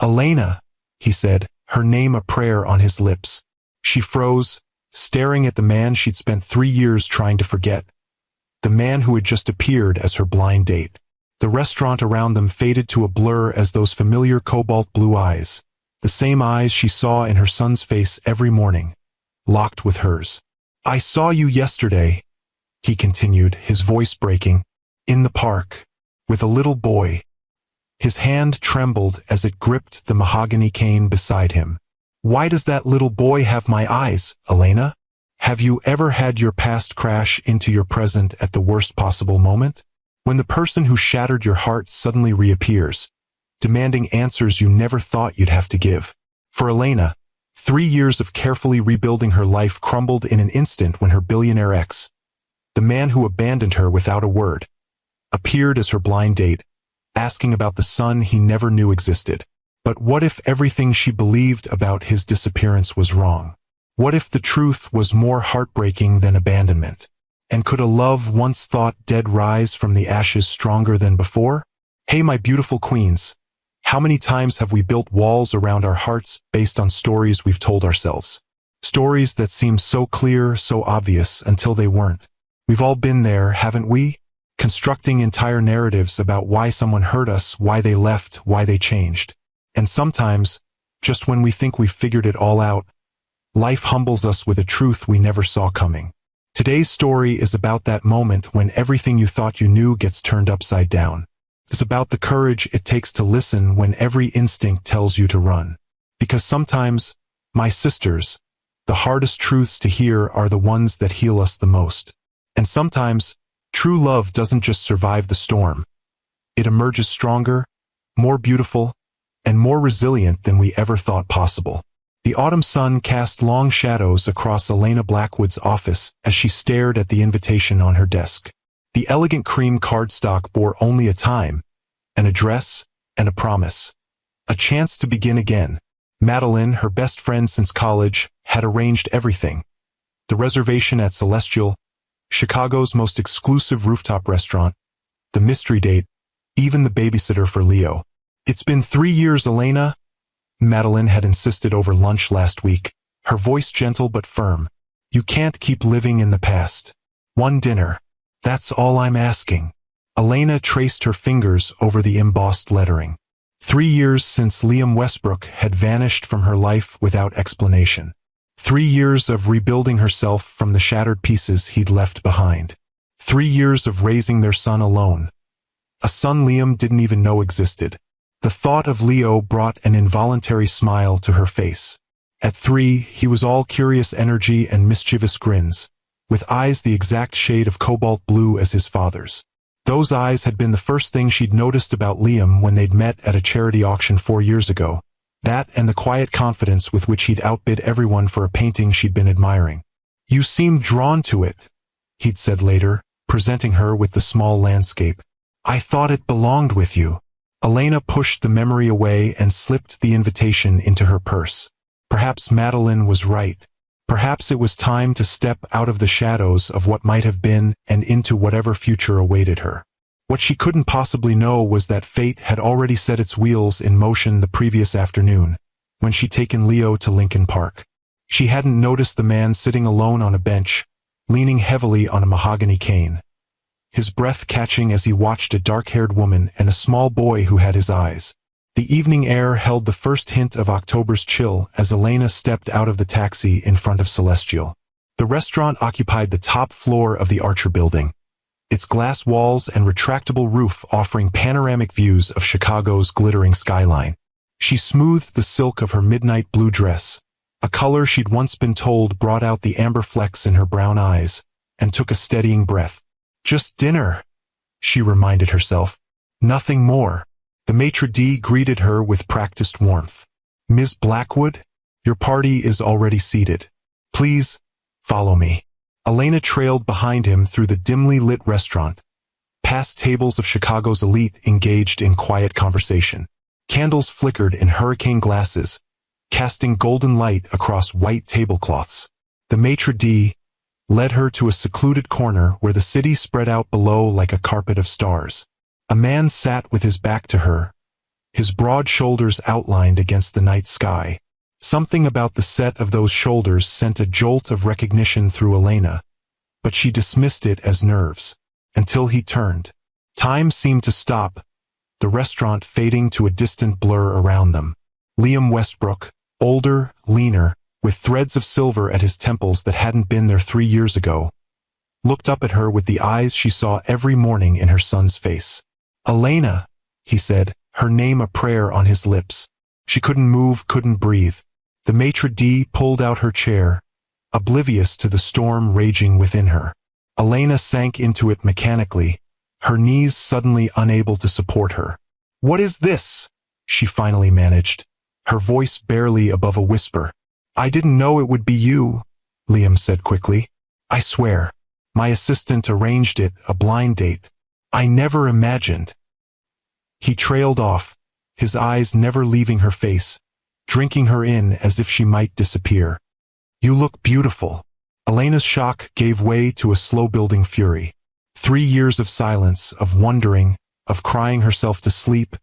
"Elena," he said, her name a prayer on his lips. She froze, staring at the man she'd spent 3 years trying to forget. The man who had just appeared as her blind date. The restaurant around them faded to a blur as those familiar cobalt blue eyes, the same eyes she saw in her son's face every morning, locked with hers. "I saw you yesterday," he continued, his voice breaking, "in the park, with a little boy." His hand trembled as it gripped the mahogany cane beside him. "Why does that little boy have my eyes, Elena? Have you ever had your past crash into your present at the worst possible moment? When the person who shattered your heart suddenly reappears, demanding answers you never thought you'd have to give." For Elena, 3 years of carefully rebuilding her life crumbled in an instant when her billionaire ex, the man who abandoned her without a word, appeared as her blind date, asking about the son he never knew existed. But what if everything she believed about his disappearance was wrong? What if the truth was more heartbreaking than abandonment? And could a love once thought dead rise from the ashes stronger than before? Hey, my beautiful queens, how many times have we built walls around our hearts based on stories we've told ourselves? Stories that seemed so clear, so obvious, until they weren't. We've all been there, haven't we? Constructing entire narratives about why someone hurt us, why they left, why they changed. And sometimes, just when we think we've figured it all out, life humbles us with a truth we never saw coming. Today's story is about that moment when everything you thought you knew gets turned upside down. It's about the courage it takes to listen when every instinct tells you to run. Because sometimes, my sisters, the hardest truths to hear are the ones that heal us the most. And sometimes, true love doesn't just survive the storm. It emerges stronger, more beautiful, and more resilient than we ever thought possible. The autumn sun cast long shadows across Elena Blackwood's office as she stared at the invitation on her desk. The elegant cream cardstock bore only a time, an address, and a promise. A chance to begin again. Madeline, her best friend since college, had arranged everything. The reservation at Celestial, Chicago's most exclusive rooftop restaurant, the mystery date, even the babysitter for Leo. "It's been 3 years, Elena," Madeline had insisted over lunch last week, her voice gentle but firm. "You can't keep living in the past. One dinner. That's all I'm asking." Elena traced her fingers over the embossed lettering. 3 years since Liam Westbrook had vanished from her life without explanation. 3 years of rebuilding herself from the shattered pieces he'd left behind. 3 years of raising their son alone. A son Liam didn't even know existed. The thought of Leo brought an involuntary smile to her face. At 3, he was all curious energy and mischievous grins, with eyes the exact shade of cobalt blue as his father's. Those eyes had been the first thing she'd noticed about Liam when they'd met at a charity auction 4 years ago. That and the quiet confidence with which he'd outbid everyone for a painting she'd been admiring. "You seemed drawn to it," he'd said later, presenting her with the small landscape. "I thought it belonged with you." Elena pushed the memory away and slipped the invitation into her purse. Perhaps Madeline was right. Perhaps it was time to step out of the shadows of what might have been and into whatever future awaited her. What she couldn't possibly know was that fate had already set its wheels in motion the previous afternoon, when she'd taken Leo to Lincoln Park. She hadn't noticed the man sitting alone on a bench, leaning heavily on a mahogany cane, his breath catching as he watched a dark-haired woman and a small boy who had his eyes. The evening air held the first hint of October's chill as Elena stepped out of the taxi in front of Celestial. The restaurant occupied the top floor of the Archer building, its glass walls and retractable roof offering panoramic views of Chicago's glittering skyline. She smoothed the silk of her midnight blue dress, a color she'd once been told brought out the amber flecks in her brown eyes, and took a steadying breath. "Just dinner," she reminded herself. "Nothing more." The maitre d' greeted her with practiced warmth. "Ms. Blackwood, your party is already seated. Please, follow me." Elena trailed behind him through the dimly lit restaurant, past tables of Chicago's elite engaged in quiet conversation. Candles flickered in hurricane glasses, casting golden light across white tablecloths. The maitre d' led her to a secluded corner where the city spread out below like a carpet of stars. A man sat with his back to her, his broad shoulders outlined against the night sky. Something about the set of those shoulders sent a jolt of recognition through Elena, but she dismissed it as nerves. Until he turned. Time seemed to stop, the restaurant fading to a distant blur around them. Liam Westbrook, older, leaner, with threads of silver at his temples that hadn't been there 3 years ago, looked up at her with the eyes she saw every morning in her son's face. "Elena," he said, her name a prayer on his lips. She couldn't move, couldn't breathe. The maitre d' pulled out her chair, oblivious to the storm raging within her. Elena sank into it mechanically, her knees suddenly unable to support her. "What is this?" she finally managed, her voice barely above a whisper. "I didn't know it would be you," Liam said quickly. "I swear. My assistant arranged it, a blind date. I never imagined." He trailed off, his eyes never leaving her face, drinking her in as if she might disappear. "You look beautiful." Elena's shock gave way to a slow-building fury. 3 years of silence, of wondering, of crying herself to sleep,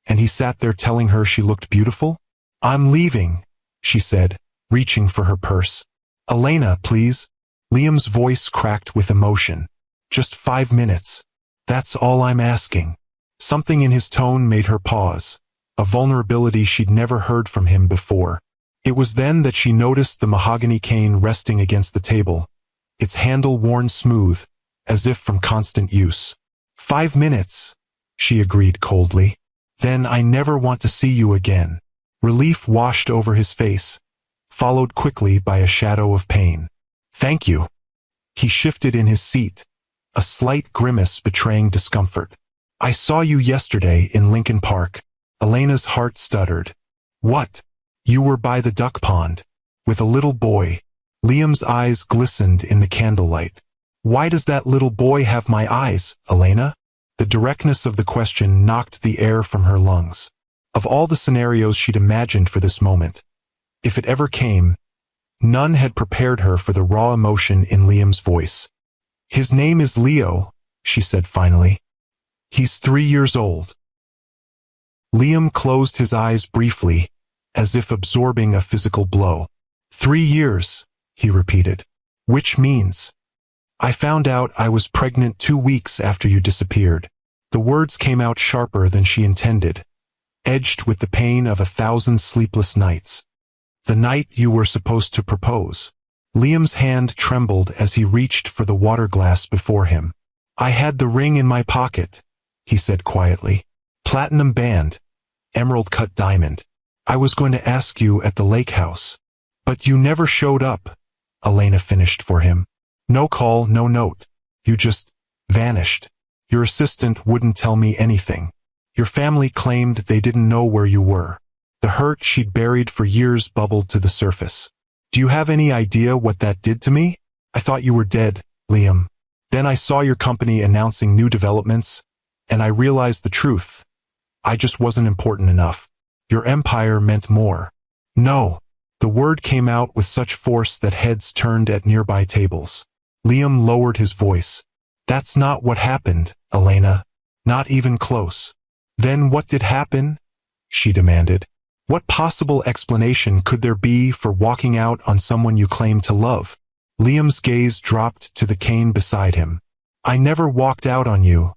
and he sat there telling her she looked beautiful? "I'm leaving," she said, reaching for her purse. "Elena, please." Liam's voice cracked with emotion. "Just 5 minutes. That's all I'm asking." Something in his tone made her pause, a vulnerability she'd never heard from him before. It was then that she noticed the mahogany cane resting against the table, its handle worn smooth, as if from constant use. 5 minutes, she agreed coldly. "Then I never want to see you again." Relief washed over his face, followed quickly by a shadow of pain. "Thank you." He shifted in his seat, a slight grimace betraying discomfort. "I saw you yesterday in Lincoln Park." Elena's heart stuttered. "What? You were by the duck pond, with a little boy." Liam's eyes glistened in the candlelight. "Why does that little boy have my eyes, Elena?" The directness of the question knocked the air from her lungs. Of all the scenarios she'd imagined for this moment, if it ever came, none had prepared her for the raw emotion in Liam's voice. "His name is Leo," she said finally. "He's 3 years old." Liam closed his eyes briefly, as if absorbing a physical blow. 3 years, he repeated. "Which means?" "I found out I was pregnant 2 weeks after you disappeared." The words came out sharper than she intended, edged with the pain of 1,000 sleepless nights. "The night you were supposed to propose." Liam's hand trembled as he reached for the water glass before him. "I had the ring in my pocket," he said quietly. "Platinum band, emerald-cut diamond. I was going to ask you at the lake house. But you never showed up," Elena finished for him. "No call, no note. You just vanished. Your assistant wouldn't tell me anything. Your family claimed they didn't know where you were." The hurt she'd buried for years bubbled to the surface. "Do you have any idea what that did to me? I thought you were dead, Liam. Then I saw your company announcing new developments, and I realized the truth. I just wasn't important enough. Your empire meant more." "No." The word came out with such force that heads turned at nearby tables. Liam lowered his voice. "That's not what happened, Elena. Not even close." "Then what did happen?" she demanded. "What possible explanation could there be for walking out on someone you claim to love?" Liam's gaze dropped to the cane beside him. "I never walked out on you,"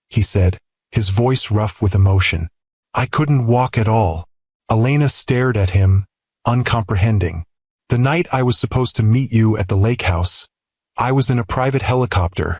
he said, his voice rough with emotion. "I couldn't walk at all." Elena stared at him, uncomprehending. "The night I was supposed to meet you at the lake house, I was in a private helicopter,"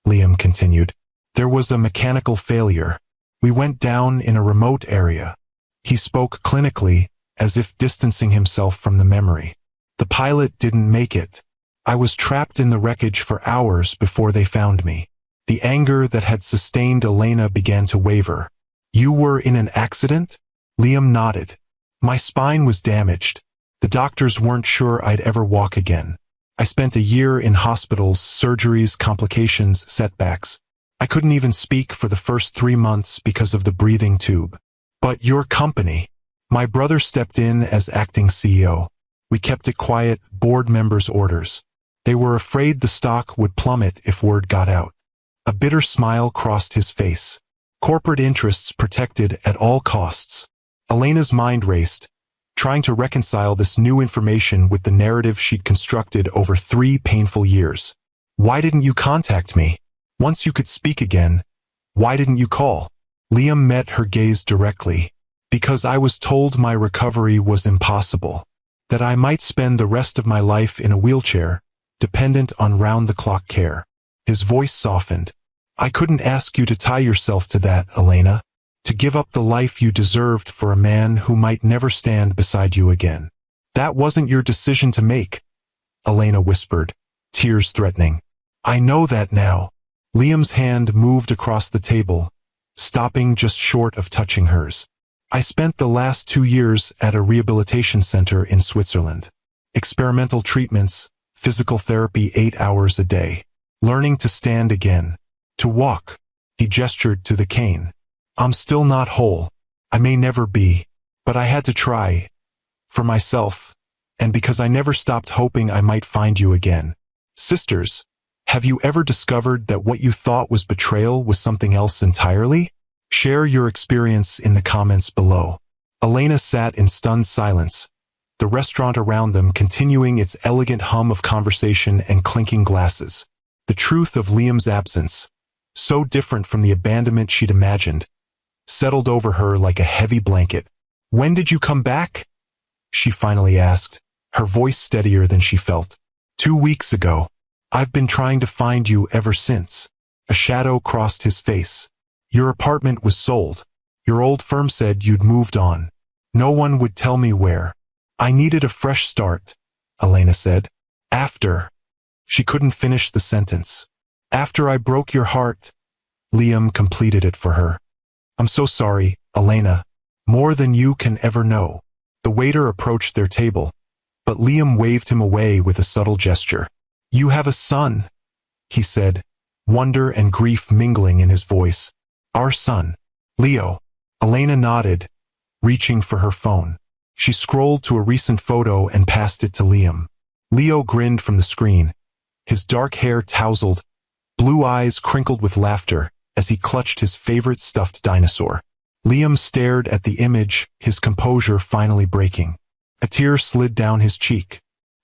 Liam continued. "There was a mechanical failure. We went down in a remote area." He spoke clinically, as if distancing himself from the memory. "The pilot didn't make it. I was trapped in the wreckage for hours before they found me." The anger that had sustained Elena began to waver. "You were in an accident?" Liam nodded. "My spine was damaged. The doctors weren't sure I'd ever walk again. I spent a year in hospitals, surgeries, complications, setbacks. I couldn't even speak for the first 3 months because of the breathing tube. But your company." "My brother stepped in as acting CEO. We kept it quiet, board members' orders. They were afraid the stock would plummet if word got out." A bitter smile crossed his face. Corporate interests protected at all costs. Elena's mind raced, trying to reconcile this new information with the narrative she'd constructed over 3 painful years. Why didn't you contact me? Once you could speak again, why didn't you call? Liam met her gaze directly. Because I was told my recovery was impossible. That I might spend the rest of my life in a wheelchair, dependent on round-the-clock care. His voice softened. I couldn't ask you to tie yourself to that, Elena. To give up the life you deserved for a man who might never stand beside you again. That wasn't your decision to make, Elena whispered, tears threatening. I know that now. Liam's hand moved across the table, stopping just short of touching hers. I spent the last 2 years at a rehabilitation center in Switzerland. Experimental treatments, physical therapy 8 hours a day. Learning to stand again. To walk. He gestured to the cane. I'm still not whole. I may never be. But I had to try. For myself. And because I never stopped hoping I might find you again. Sisters, have you ever discovered that what you thought was betrayal was something else entirely? Share your experience in the comments below. Elena sat in stunned silence, the restaurant around them continuing its elegant hum of conversation and clinking glasses. The truth of Liam's absence, so different from the abandonment she'd imagined, settled over her like a heavy blanket. When did you come back? She finally asked, her voice steadier than she felt. 2 weeks ago. I've been trying to find you ever since. A shadow crossed his face. Your apartment was sold. Your old firm said you'd moved on. No one would tell me where. I needed a fresh start, Elena said. After. She couldn't finish the sentence. After I broke your heart. Liam completed it for her. I'm so sorry, Elena. More than you can ever know. The waiter approached their table, but Liam waved him away with a subtle gesture. You have a son, he said, wonder and grief mingling in his voice. Our son, Leo. Elena nodded, reaching for her phone. She scrolled to a recent photo and passed it to Liam. Leo grinned from the screen, his dark hair tousled, blue eyes crinkled with laughter as he clutched his favorite stuffed dinosaur. Liam stared at the image, his composure finally breaking. A tear slid down his cheek.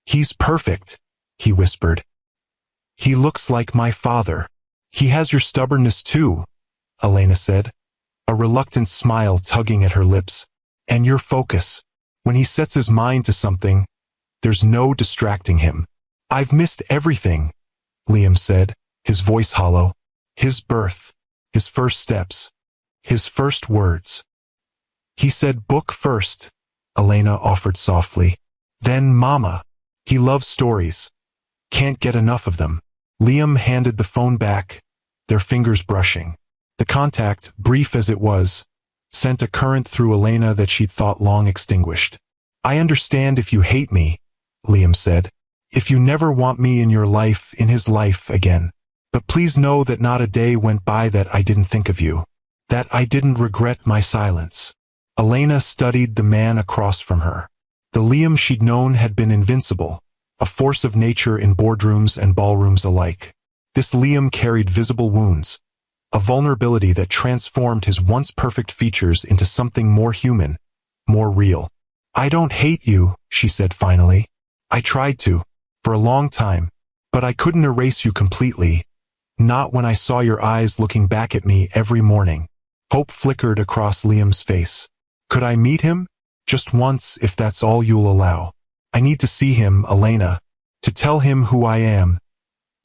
He's perfect, he whispered. He looks like my father. He has your stubbornness too, Elena said, a reluctant smile tugging at her lips. And your focus. When he sets his mind to something, there's no distracting him. I've missed everything, Liam said, his voice hollow. His birth, his first steps, his first words. He said book first, Elena offered softly. Then mama. He loves stories. Can't get enough of them. Liam handed the phone back, their fingers brushing. The contact, brief as it was, sent a current through Elena that she'd thought long extinguished. I understand if you hate me, Liam said. If you never want me in your life, in his life again. But please know that not a day went by that I didn't think of you. That I didn't regret my silence. Elena studied the man across from her. The Liam she'd known had been invincible, a force of nature in boardrooms and ballrooms alike. This Liam carried visible wounds, a vulnerability that transformed his once perfect features into something more human, more real. I don't hate you, she said finally. I tried to, for a long time, but I couldn't erase you completely. Not when I saw your eyes looking back at me every morning. Hope flickered across Liam's face. Could I meet him? Just once, if that's all you'll allow. I need to see him, Elena, to tell him who I am,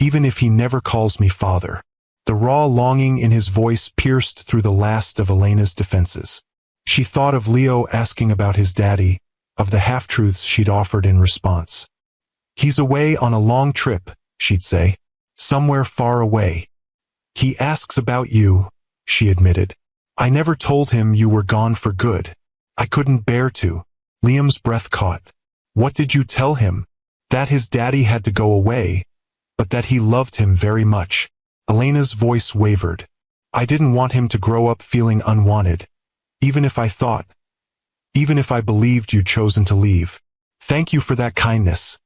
even if he never calls me father. The raw longing in his voice pierced through the last of Elena's defenses. She thought of Leo asking about his daddy, of the half-truths she'd offered in response. He's away on a long trip, she'd say. Somewhere far away. He asks about you, she admitted. I never told him you were gone for good. I couldn't bear to. Liam's breath caught. What did you tell him? That his daddy had to go away, but that he loved him very much. Elena's voice wavered. I didn't want him to grow up feeling unwanted, even if I believed you'd chosen to leave. Thank you for that kindness,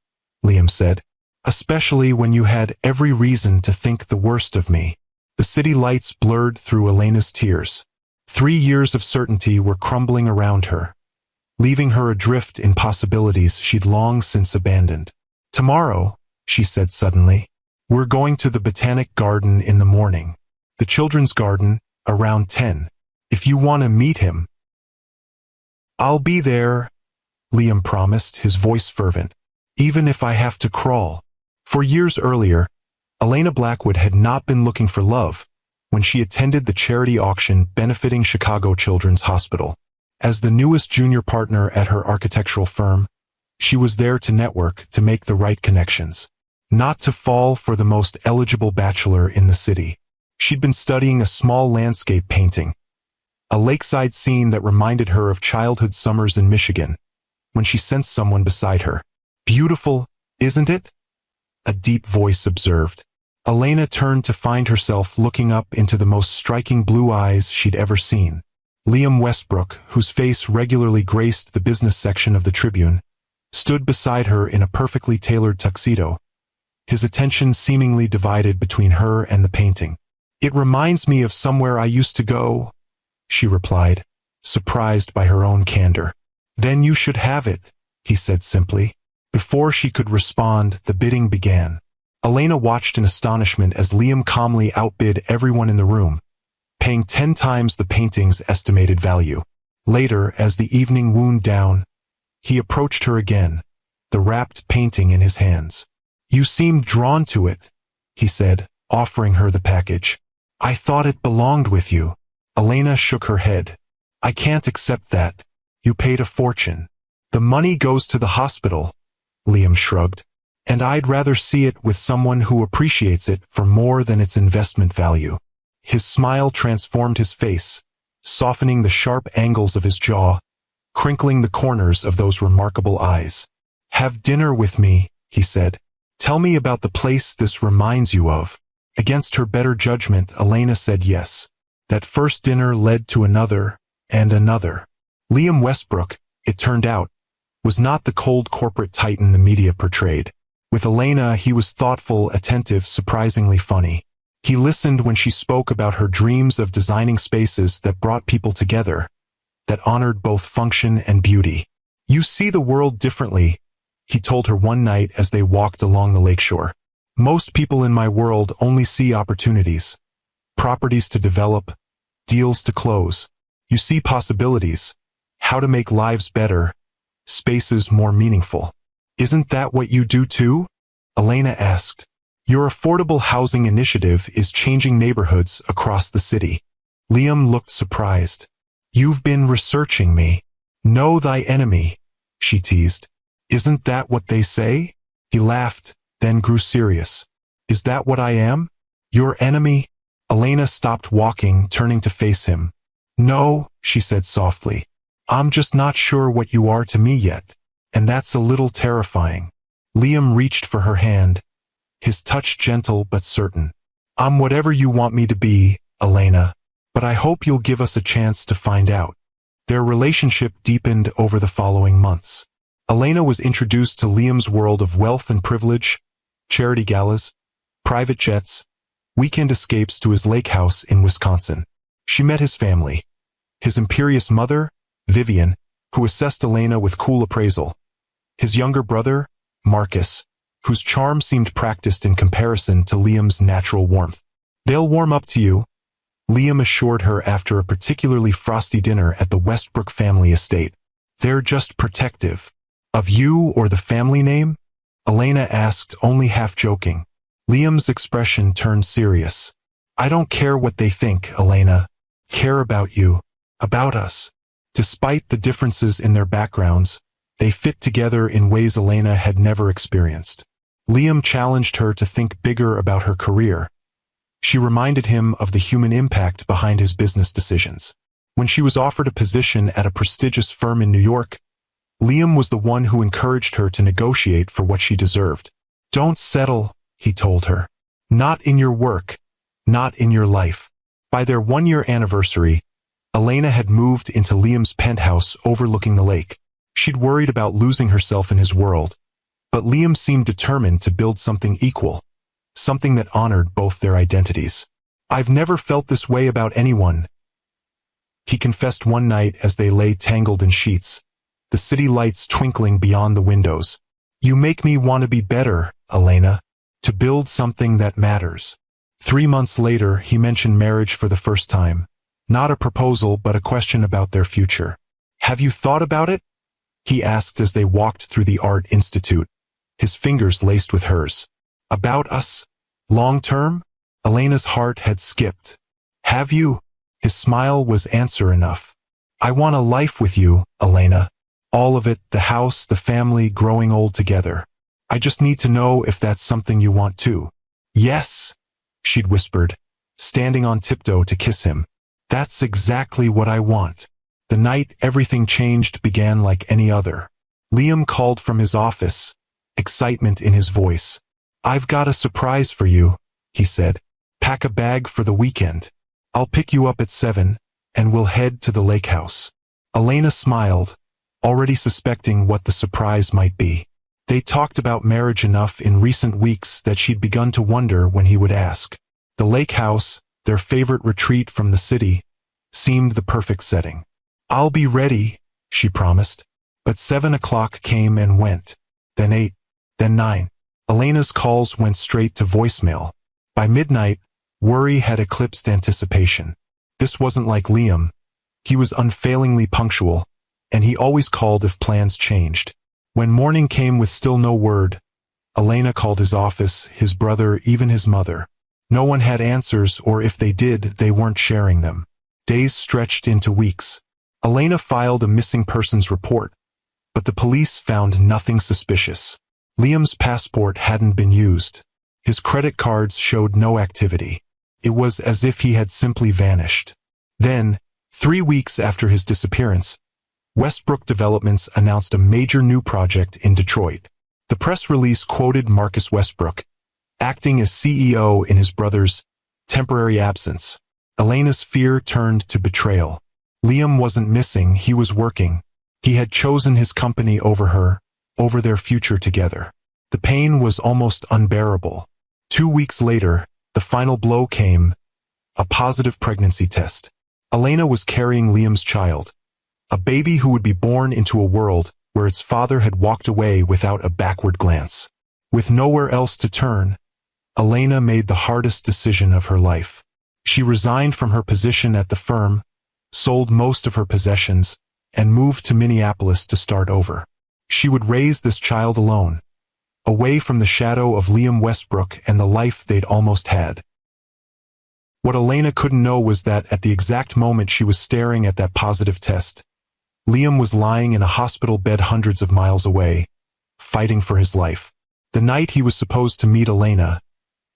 Liam said, especially when you had every reason to think the worst of me. The city lights blurred through Elena's tears. 3 years of certainty were crumbling around her, leaving her adrift in possibilities she'd long since abandoned. "Tomorrow," she said suddenly, "we're going to the Botanic Garden in the morning. The children's garden, around 10. If you want to meet him." "I'll be there," Liam promised, his voice fervent. "Even if I have to crawl." For years earlier, Elena Blackwood had not been looking for love when she attended the charity auction benefiting Chicago Children's Hospital. As the newest junior partner at her architectural firm, she was there to network, to make the right connections, not to fall for the most eligible bachelor in the city. She'd been studying a small landscape painting, a lakeside scene that reminded her of childhood summers in Michigan, when she sensed someone beside her. "Beautiful, isn't it?" a deep voice observed. Elena turned to find herself looking up into the most striking blue eyes she'd ever seen. Liam Westbrook, whose face regularly graced the business section of the Tribune, stood beside her in a perfectly tailored tuxedo, his attention seemingly divided between her and the painting. "It reminds me of somewhere I used to go," she replied, surprised by her own candor. "Then you should have it," he said simply. Before she could respond, the bidding began. Elena watched in astonishment as Liam calmly outbid everyone in the room, paying 10 times the painting's estimated value. Later, as the evening wound down, he approached her again, the wrapped painting in his hands. "You seemed drawn to it," he said, offering her the package. "I thought it belonged with you." Elena shook her head. "I can't accept that. You paid a fortune." "The money goes to the hospital," Liam shrugged. "And I'd rather see it with someone who appreciates it for more than its investment value." His smile transformed his face, softening the sharp angles of his jaw, crinkling the corners of those remarkable eyes. "Have dinner with me," he said. "Tell me about the place this reminds you of." Against her better judgment, Elena said yes. That first dinner led to another, and another. Liam Westbrook, it turned out, was not the cold corporate titan the media portrayed. With Elena, he was thoughtful, attentive, surprisingly funny. He listened when she spoke about her dreams of designing spaces that brought people together, that honored both function and beauty. "You see the world differently," he told her one night as they walked along the lakeshore. "Most people in my world only see opportunities, properties to develop, deals to close. You see possibilities, how to make lives better, spaces more meaningful." "Isn't that what you do too?" Elena asked. "Your affordable housing initiative is changing neighborhoods across the city." Liam looked surprised. "You've been researching me. Know thy enemy," she teased. "Isn't that what they say?" He laughed, then grew serious. "Is that what I am? Your enemy?" Elena stopped walking, turning to face him. "No," she said softly. "I'm just not sure what you are to me yet, and that's a little terrifying." Liam reached for her hand, his touch gentle but certain. "I'm whatever you want me to be, Elena, but I hope you'll give us a chance to find out." Their relationship deepened over the following months. Elena was introduced to Liam's world of wealth and privilege, charity galas, private jets, weekend escapes to his lake house in Wisconsin. She met his family, his imperious mother, Vivian, who assessed Elena with cool appraisal, his younger brother, Marcus, whose charm seemed practiced in comparison to Liam's natural warmth. "They'll warm up to you," Liam assured her after a particularly frosty dinner at the Westbrook family estate. "They're just protective." "Of you or the family name?" Elena asked, only half joking. Liam's expression turned serious. "I don't care what they think, Elena. Care about you, about us." Despite the differences in their backgrounds, they fit together in ways Elena had never experienced. Liam challenged her to think bigger about her career. She reminded him of the human impact behind his business decisions. When she was offered a position at a prestigious firm in New York, Liam was the one who encouraged her to negotiate for what she deserved. "Don't settle," he told her. "Not in your work, not in your life." By their 1-year anniversary, Elena had moved into Liam's penthouse overlooking the lake. She'd worried about losing herself in his world, but Liam seemed determined to build something equal, something that honored both their identities. I've never felt this way about anyone, he confessed one night as they lay tangled in sheets, the city lights twinkling beyond the windows. You make me want to be better, Elena, to build something that matters. 3 months later, he mentioned marriage for the first time. Not a proposal, but a question about their future. Have you thought about it? He asked as they walked through the Art Institute, his fingers laced with hers. About us? Long term? Elena's heart had skipped. Have you? His smile was answer enough. I want a life with you, Elena. All of it, the house, the family, growing old together. I just need to know if that's something you want too. Yes, she'd whispered, standing on tiptoe to kiss him. That's exactly what I want. The night everything changed began like any other. Liam called from his office, excitement in his voice. I've got a surprise for you, he said. Pack a bag for the weekend. I'll pick you up at 7, and we'll head to the lake house. Elena smiled, already suspecting what the surprise might be. They talked about marriage enough in recent weeks that she'd begun to wonder when he would ask. The lake house, their favorite retreat from the city, seemed the perfect setting. I'll be ready, she promised. But 7 o'clock came and went. Then 8, then 9. Elena's calls went straight to voicemail. By midnight, worry had eclipsed anticipation. This wasn't like Liam. He was unfailingly punctual, and he always called if plans changed. When morning came with still no word, Elena called his office, his brother, even his mother. No one had answers, or if they did, they weren't sharing them. Days stretched into weeks. Elena filed a missing persons report, but the police found nothing suspicious. Liam's passport hadn't been used. His credit cards showed no activity. It was as if he had simply vanished. Then, 3 weeks after his disappearance, Westbrook Developments announced a major new project in Detroit. The press release quoted Marcus Westbrook, acting as CEO in his brother's temporary absence. Elena's fear turned to betrayal. Liam wasn't missing, he was working. He had chosen his company over her, over their future together. The pain was almost unbearable. 2 weeks later, the final blow came, a positive pregnancy test. Elena was carrying Liam's child, a baby who would be born into a world where its father had walked away without a backward glance. With nowhere else to turn, Elena made the hardest decision of her life. She resigned from her position at the firm, sold most of her possessions, and moved to Minneapolis to start over. She would raise this child alone, away from the shadow of Liam Westbrook and the life they'd almost had. What Elena couldn't know was that at the exact moment she was staring at that positive test, Liam was lying in a hospital bed hundreds of miles away, fighting for his life. The night he was supposed to meet Elena,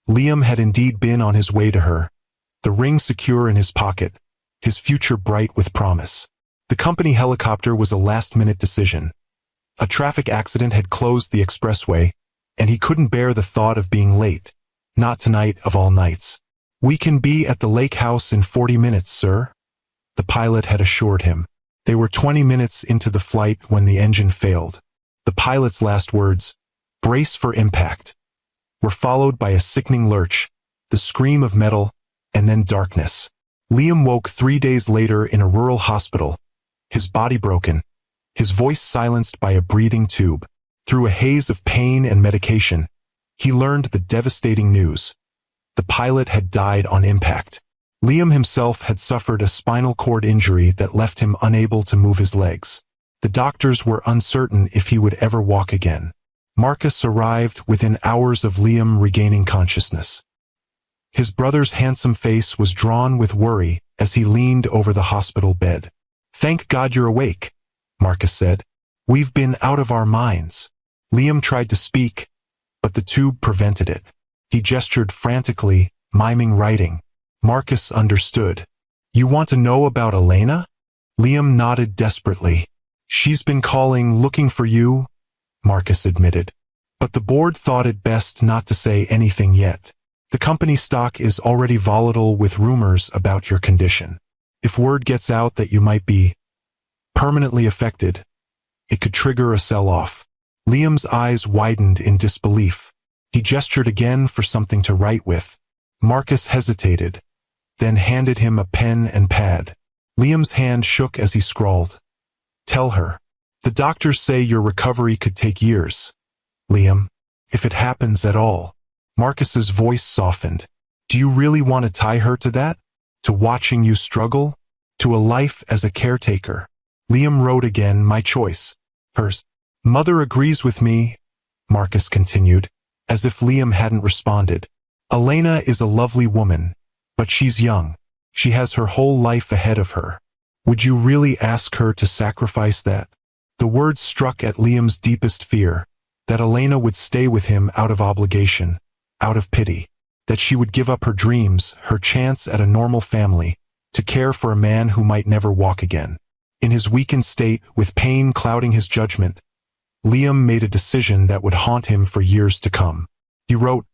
Liam had indeed been on his way to her, the ring secure in his pocket, his future bright with promise. The company helicopter was a last-minute decision. A traffic accident had closed the expressway, and he couldn't bear the thought of being late. Not tonight of all nights. We can be at the lake house in 40 minutes, sir, the pilot had assured him. They were 20 minutes into the flight when the engine failed. The pilot's last words, "Brace for impact," were followed by a sickening lurch, the scream of metal, and then darkness. Liam woke 3 days later in a rural hospital, his body broken, his voice silenced by a breathing tube. Through a haze of pain and medication, he learned the devastating news. The pilot had died on impact. Liam himself had suffered a spinal cord injury that left him unable to move his legs. The doctors were uncertain if he would ever walk again. Marcus arrived within hours of Liam regaining consciousness. His brother's handsome face was drawn with worry as he leaned over the hospital bed. "Thank God you're awake," Marcus said. "We've been out of our minds." Liam tried to speak, but the tube prevented it. He gestured frantically, miming writing. Marcus understood. "You want to know about Elena?" Liam nodded desperately. "She's been calling, looking for you," Marcus admitted. "But the board thought it best not to say anything yet. The company stock is already volatile with rumors about your condition. If word gets out that you might be permanently affected, it could trigger a sell-off." Liam's eyes widened in disbelief. He gestured again for something to write with. Marcus hesitated, then handed him a pen and pad. Liam's hand shook as he scrawled. Tell her. The doctors say your recovery could take years. Liam, if it happens at all. Marcus's voice softened. Do you really want to tie her to that? To watching you struggle? To a life as a caretaker? Liam wrote again, my choice. Hers. Mother agrees with me, Marcus continued, as if Liam hadn't responded. Elena is a lovely woman, but she's young. She has her whole life ahead of her. Would you really ask her to sacrifice that? The words struck at Liam's deepest fear, that Elena would stay with him out of obligation, out of pity, that she would give up her dreams, her chance at a normal family, to care for a man who might never walk again. In his weakened state, with pain clouding his judgment, Liam made a decision that would haunt him for years to come. He wrote,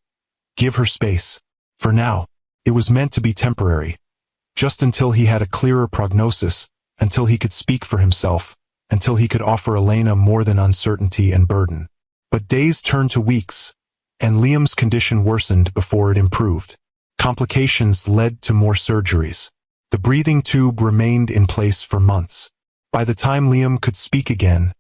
give her space. For now, it was meant to be temporary, just until he had a clearer prognosis, until he could speak for himself, until he could offer Elena more than uncertainty and burden. But days turned to weeks, and Liam's condition worsened before it improved. Complications led to more surgeries. The breathing tube remained in place for months. By the time Liam could speak again,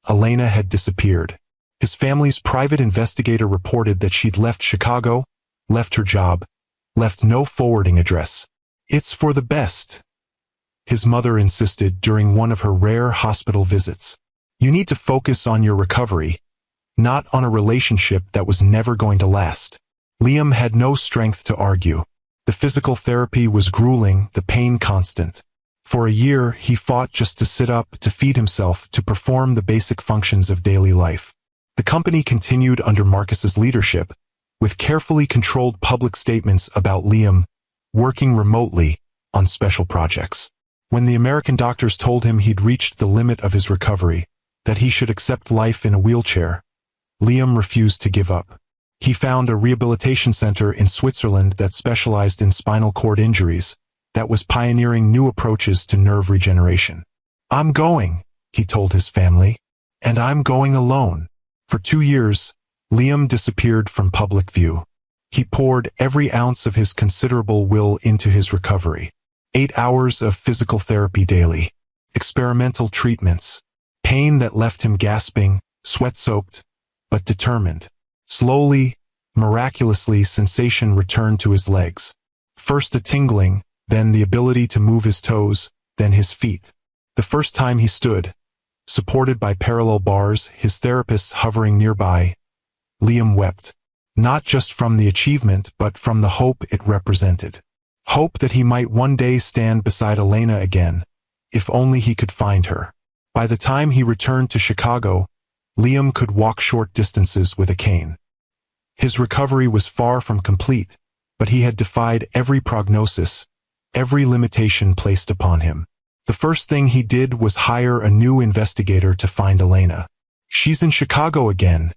Elena had disappeared. His family's private investigator reported that she'd left Chicago, left her job, left no forwarding address. It's for the best, his mother insisted during one of her rare hospital visits. You need to focus on your recovery, not on a relationship that was never going to last. Liam had no strength to argue. The physical therapy was grueling, the pain constant. For a year, he fought just to sit up, to feed himself, to perform the basic functions of daily life. The company continued under Marcus's leadership, with carefully controlled public statements about Liam working remotely on special projects. When the American doctors told him he'd reached the limit of his recovery, that he should accept life in a wheelchair, Liam refused to give up. He found a rehabilitation center in Switzerland that specialized in spinal cord injuries, that was pioneering new approaches to nerve regeneration. I'm going, he told his family, and I'm going alone. For 2 years, Liam disappeared from public view. He poured every ounce of his considerable will into his recovery. 8 hours of physical therapy daily, experimental treatments, pain that left him gasping, sweat-soaked, but determined. Slowly, miraculously, sensation returned to his legs. First a tingling, then the ability to move his toes, then his feet. The first time he stood, supported by parallel bars, his therapists hovering nearby, Liam wept. Not just from the achievement, but from the hope it represented. Hope that he might one day stand beside Elena again, if only he could find her. By the time he returned to Chicago, Liam could walk short distances with a cane. His recovery was far from complete, but he had defied every prognosis, every limitation placed upon him. The first thing he did was hire a new investigator to find Elena. She's in Chicago again,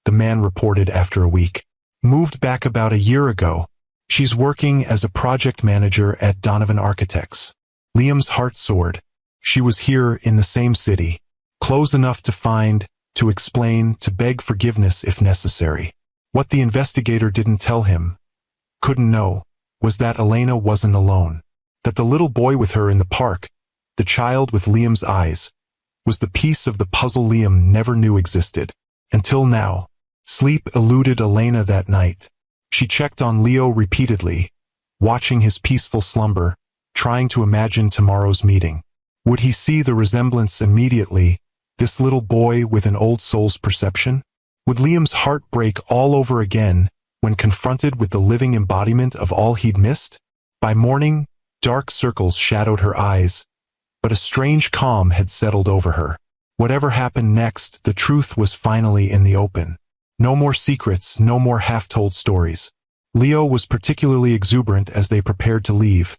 the man reported after a week. Moved back about a year ago. She's working as a project manager at Donovan Architects. Liam's heart soared. She was here in the same city, close enough to find, to explain, to beg forgiveness if necessary. What the investigator didn't tell him, couldn't know, was that Elena wasn't alone. That the little boy with her in the park, the child with Liam's eyes, was the piece of the puzzle Liam never knew existed. Until now. Sleep eluded Elena that night. She checked on Leo repeatedly, watching his peaceful slumber, trying to imagine tomorrow's meeting. Would he see the resemblance immediately, this little boy with an old soul's perception? Would Liam's heart break all over again when confronted with the living embodiment of all he'd missed? By morning, dark circles shadowed her eyes, but a strange calm had settled over her. Whatever happened next, the truth was finally in the open. No more secrets, no more half-told stories. Leo was particularly exuberant as they prepared to leave,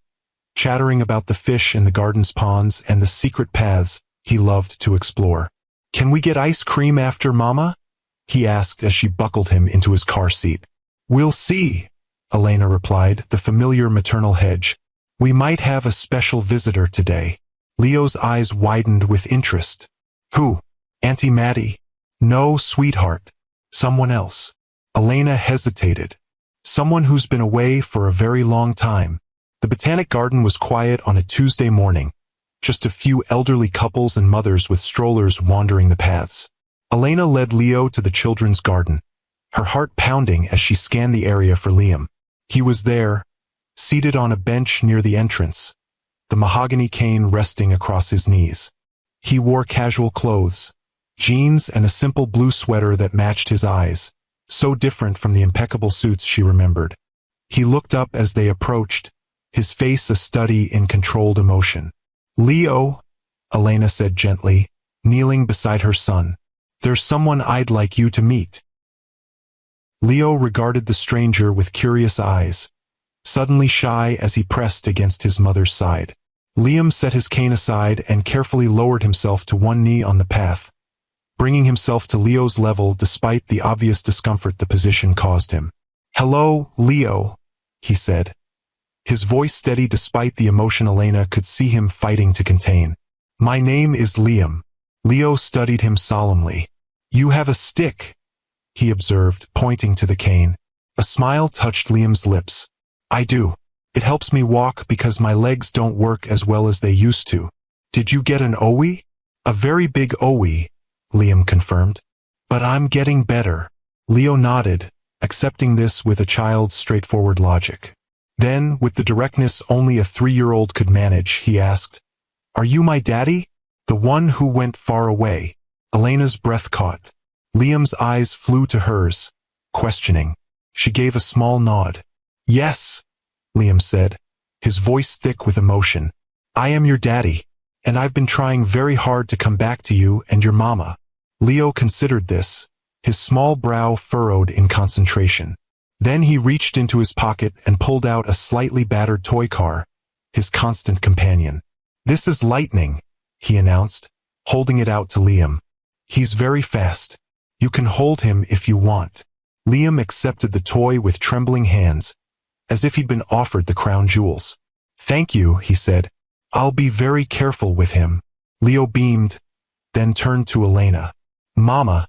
chattering about the fish in the garden's ponds and the secret paths he loved to explore. Can we get ice cream after, Mama? He asked as she buckled him into his car seat. We'll see, Elena replied, the familiar maternal hedge. We might have a special visitor today. Leo's eyes widened with interest. Who? Auntie Maddie? No, sweetheart. Someone else. Elena hesitated. Someone who's been away for a very long time. The botanic garden was quiet on a Tuesday morning, just a few elderly couples and mothers with strollers wandering the paths. Elena led Leo to the children's garden, her heart pounding as she scanned the area for Liam. He was there, seated on a bench near the entrance, the mahogany cane resting across his knees. He wore casual clothes, jeans and a simple blue sweater that matched his eyes, so different from the impeccable suits she remembered. He looked up as they approached, his face a study in controlled emotion. "Leo," Elena said gently, kneeling beside her son, "there's someone I'd like you to meet." Leo regarded the stranger with curious eyes, suddenly shy as he pressed against his mother's side. Liam set his cane aside and carefully lowered himself to one knee on the path, bringing himself to Leo's level despite the obvious discomfort the position caused him. "Hello, Leo," he said, his voice steady despite the emotion Elena could see him fighting to contain. "My name is Liam." Leo studied him solemnly. "You have a stick," he observed, pointing to the cane. A smile touched Liam's lips. "I do. It helps me walk because my legs don't work as well as they used to." "Did you get an OE?" "A very big OE," Liam confirmed. "But I'm getting better." Leo nodded, accepting this with a child's straightforward logic. Then, with the directness only a 3-year-old could manage, he asked, "Are you my daddy? The one who went far away?" Elena's breath caught. Liam's eyes flew to hers, questioning. She gave a small nod. "Yes," Liam said, his voice thick with emotion. "I am your daddy, and I've been trying very hard to come back to you and your mama." Leo considered this, his small brow furrowed in concentration. Then he reached into his pocket and pulled out a slightly battered toy car, his constant companion. "This is Lightning," he announced, holding it out to Liam. "He's very fast. You can hold him if you want." Liam accepted the toy with trembling hands, as if he'd been offered the crown jewels. "Thank you," he said. "I'll be very careful with him." Leo beamed, then turned to Elena. "Mama,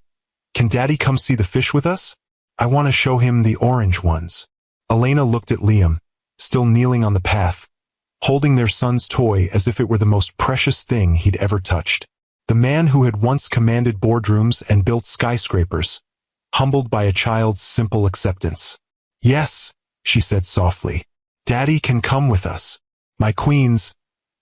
can Daddy come see the fish with us? I want to show him the orange ones." Elena looked at Liam, still kneeling on the path, holding their son's toy as if it were the most precious thing he'd ever touched. The man who had once commanded boardrooms and built skyscrapers, humbled by a child's simple acceptance. "Yes," she said softly. "Daddy can come with us. My queens,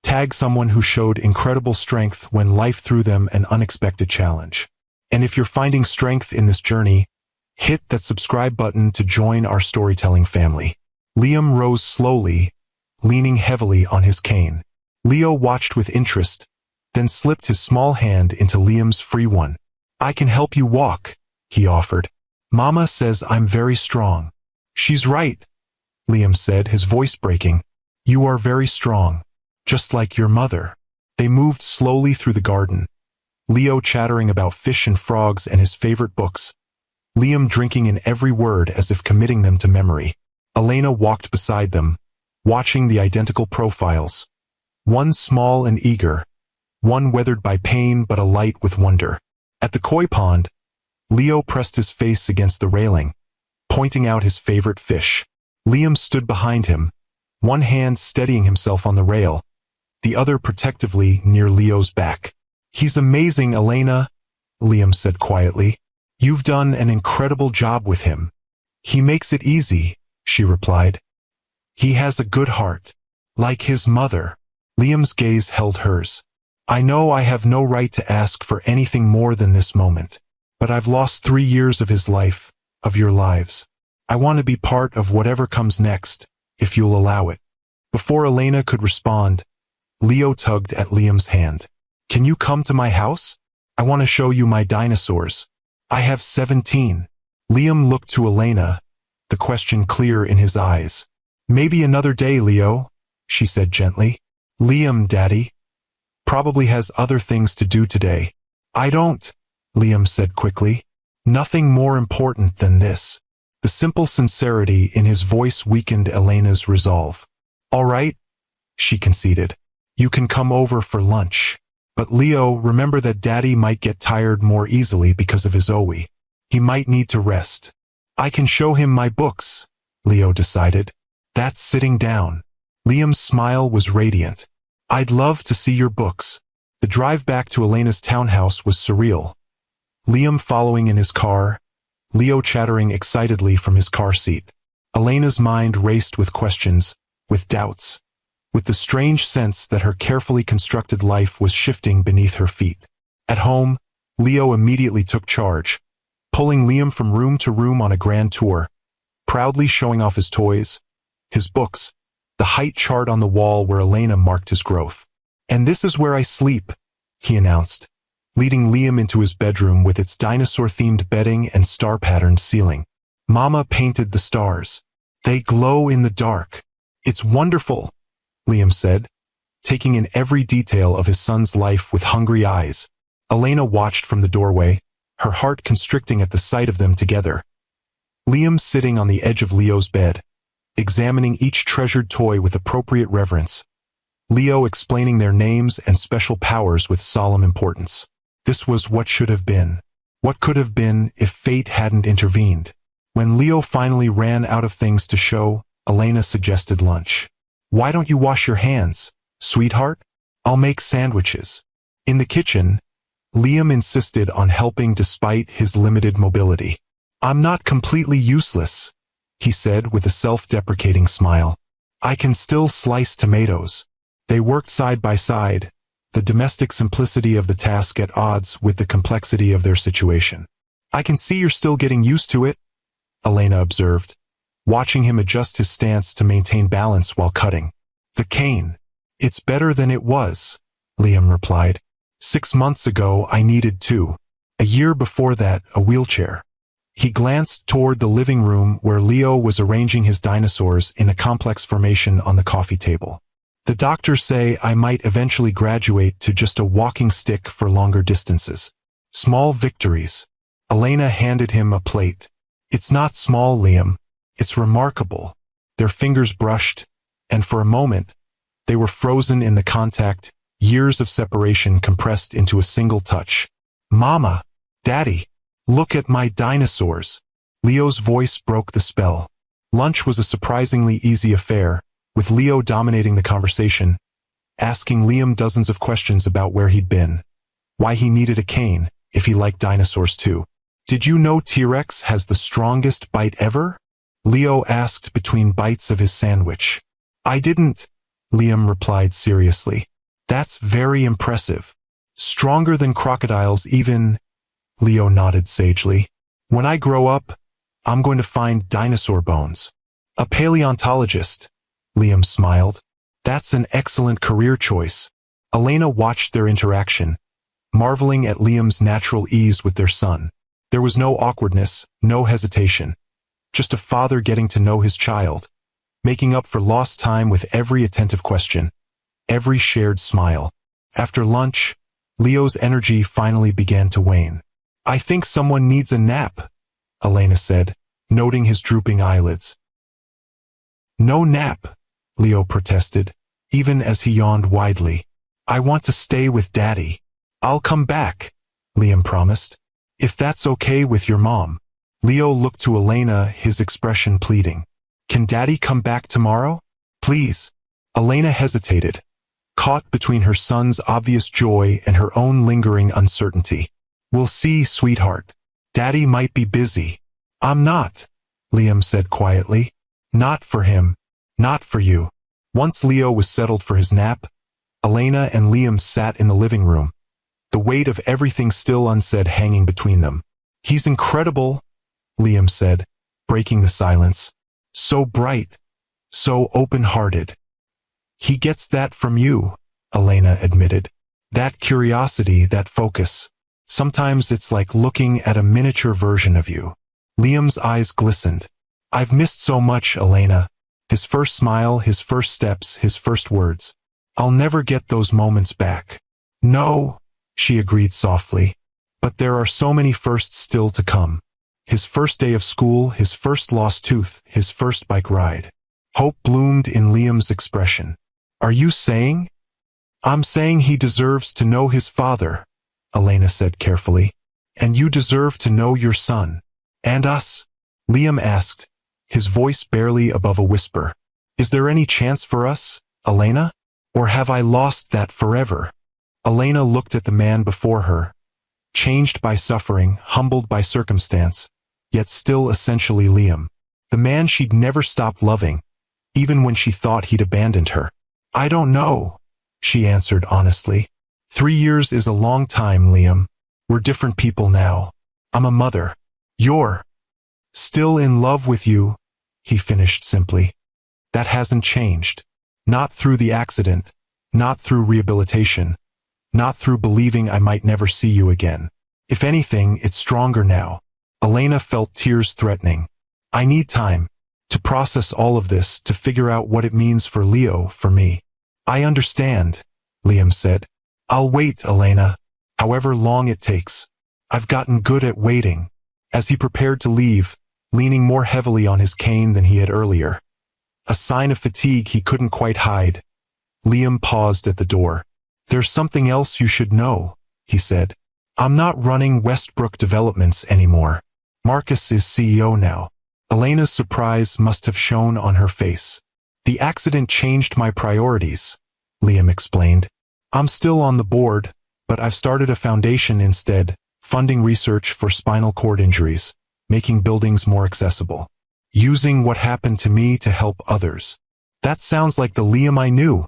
tag someone who showed incredible strength when life threw them an unexpected challenge. And if you're finding strength in this journey, hit that subscribe button to join our storytelling family." Liam rose slowly, leaning heavily on his cane. Leo watched with interest, then slipped his small hand into Liam's free one. "I can help you walk," he offered. "Mama says I'm very strong." "She's right," Liam said, his voice breaking. "You are very strong, just like your mother." They moved slowly through the garden, Leo chattering about fish and frogs and his favorite books, Liam drinking in every word as if committing them to memory. Elena walked beside them, watching the identical profiles, one small and eager, one weathered by pain but alight with wonder. At the koi pond, Leo pressed his face against the railing, pointing out his favorite fish. Liam stood behind him, one hand steadying himself on the rail, the other protectively near Leo's back. "He's amazing, Elena," Liam said quietly. "You've done an incredible job with him." "He makes it easy," she replied. "He has a good heart, like his mother." Liam's gaze held hers. "I know I have no right to ask for anything more than this moment, but I've lost 3 years of his life, of your lives. I want to be part of whatever comes next, if you'll allow it." Before Elena could respond, Leo tugged at Liam's hand. "Can you come to my house? I want to show you my dinosaurs. I have 17. Liam looked to Elena, the question clear in his eyes. "Maybe another day, Leo," she said gently. "Liam, Daddy, probably has other things to do today." "I don't," Liam said quickly. "Nothing more important than this." The simple sincerity in his voice weakened Elena's resolve. "All right," she conceded. "You can come over for lunch. But Leo, remember that Daddy might get tired more easily because of his OE. He might need to rest." "I can show him my books," Leo decided. "That's sitting down." Liam's smile was radiant. I'd love to see your books. The drive back to Elena's townhouse was surreal. Liam following in his car, Leo chattering excitedly from his car seat. Elena's mind raced with questions, with doubts, with the strange sense that her carefully constructed life was shifting beneath her feet. At home, Leo immediately took charge, pulling Liam from room to room on a grand tour, proudly showing off his toys, his books, the height chart on the wall where Elena marked his growth. "And this is where I sleep," he announced, leading Liam into his bedroom with its dinosaur-themed bedding and star-patterned ceiling. "Mama painted the stars. They glow in the dark. It's wonderful," Liam said, taking in every detail of his son's life with hungry eyes. Elena watched from the doorway, her heart constricting at the sight of them together. Liam sitting on the edge of Leo's bed, examining each treasured toy with appropriate reverence. Leo explaining their names and special powers with solemn importance. This was what should have been. What could have been if fate hadn't intervened. When Leo finally ran out of things to show, Elena suggested lunch. "Why don't you wash your hands, sweetheart? I'll make sandwiches." In the kitchen, Liam insisted on helping despite his limited mobility. "I'm not completely useless," he said with a self-deprecating smile. "I can still slice tomatoes." They worked side by side, the domestic simplicity of the task at odds with the complexity of their situation. "I can see you're still getting used to it," Elena observed, watching him adjust his stance to maintain balance while cutting. "The cane. It's better than it was," Liam replied. 6 months ago I needed 2. A year before that, a wheelchair." He glanced toward the living room where Leo was arranging his dinosaurs in a complex formation on the coffee table. "The doctors say I might eventually graduate to just a walking stick for longer distances." "Small victories." Elena handed him a plate. "It's not small, Liam. It's remarkable." Their fingers brushed, and for a moment, they were frozen in the contact, years of separation compressed into a single touch. "Mama, Daddy, look at my dinosaurs." Leo's voice broke the spell. Lunch was a surprisingly easy affair, with Leo dominating the conversation, asking Liam dozens of questions about where he'd been, why he needed a cane, if he liked dinosaurs too. "Did you know T-Rex has the strongest bite ever?" Leo asked between bites of his sandwich. "I didn't," Liam replied seriously. "That's very impressive. Stronger than crocodiles even," Leo nodded sagely. "When I grow up, I'm going to find dinosaur bones." "A paleontologist," Liam smiled. "That's an excellent career choice." Elena watched their interaction, marveling at Liam's natural ease with their son. There was no awkwardness, no hesitation. Just a father getting to know his child, making up for lost time with every attentive question, every shared smile. After lunch, Leo's energy finally began to wane. "I think someone needs a nap," Elena said, noting his drooping eyelids. "No nap," Leo protested, even as he yawned widely. "I want to stay with Daddy." "I'll come back," Liam promised. "If that's okay with your mom." Leo looked to Elena, his expression pleading. "Can Daddy come back tomorrow? Please." Elena hesitated, caught between her son's obvious joy and her own lingering uncertainty. "We'll see, sweetheart. Daddy might be busy." "I'm not," Liam said quietly. "Not for him. Not for you." Once Leo was settled for his nap, Elena and Liam sat in the living room, the weight of everything still unsaid hanging between them. "He's incredible," Liam said, breaking the silence. "So bright, so open-hearted." "He gets that from you," Elena admitted. "That curiosity, that focus. Sometimes it's like looking at a miniature version of you." Liam's eyes glistened. "I've missed so much, Elena." His first smile, his first steps, his first words. "I'll never get those moments back." "No," she agreed softly. "But there are so many firsts still to come." His first day of school, his first lost tooth, his first bike ride. Hope bloomed in Liam's expression. "Are you saying?" "I'm saying he deserves to know his father," Elena said carefully. "And you deserve to know your son." "And us?" Liam asked, his voice barely above a whisper. Is there any chance for us, Elena? Or have I lost that forever? Elena looked at the man before her, changed by suffering, humbled by circumstance, yet still essentially Liam. The man she'd never stopped loving, even when she thought he'd abandoned her. I don't know, she answered honestly. 3 years is a long time, Liam. We're different people now. I'm a mother. You're still in love with you, he finished simply. That hasn't changed. Not through the accident, not through rehabilitation, not through believing I might never see you again. If anything, it's stronger now. Elena felt tears threatening. I need time to process all of this, to figure out what it means for Leo, for me. I understand, Liam said. I'll wait, Elena, however long it takes. I've gotten good at waiting. As he prepared to leave, leaning more heavily on his cane than he had earlier, a sign of fatigue he couldn't quite hide, Liam paused at the door. There's something else you should know, he said. I'm not running Westbrook Developments anymore. Marcus is CEO now. Elena's surprise must have shown on her face. The accident changed my priorities, Liam explained. I'm still on the board, but I've started a foundation instead, funding research for spinal cord injuries, making buildings more accessible, using what happened to me to help others. That sounds like the Liam I knew,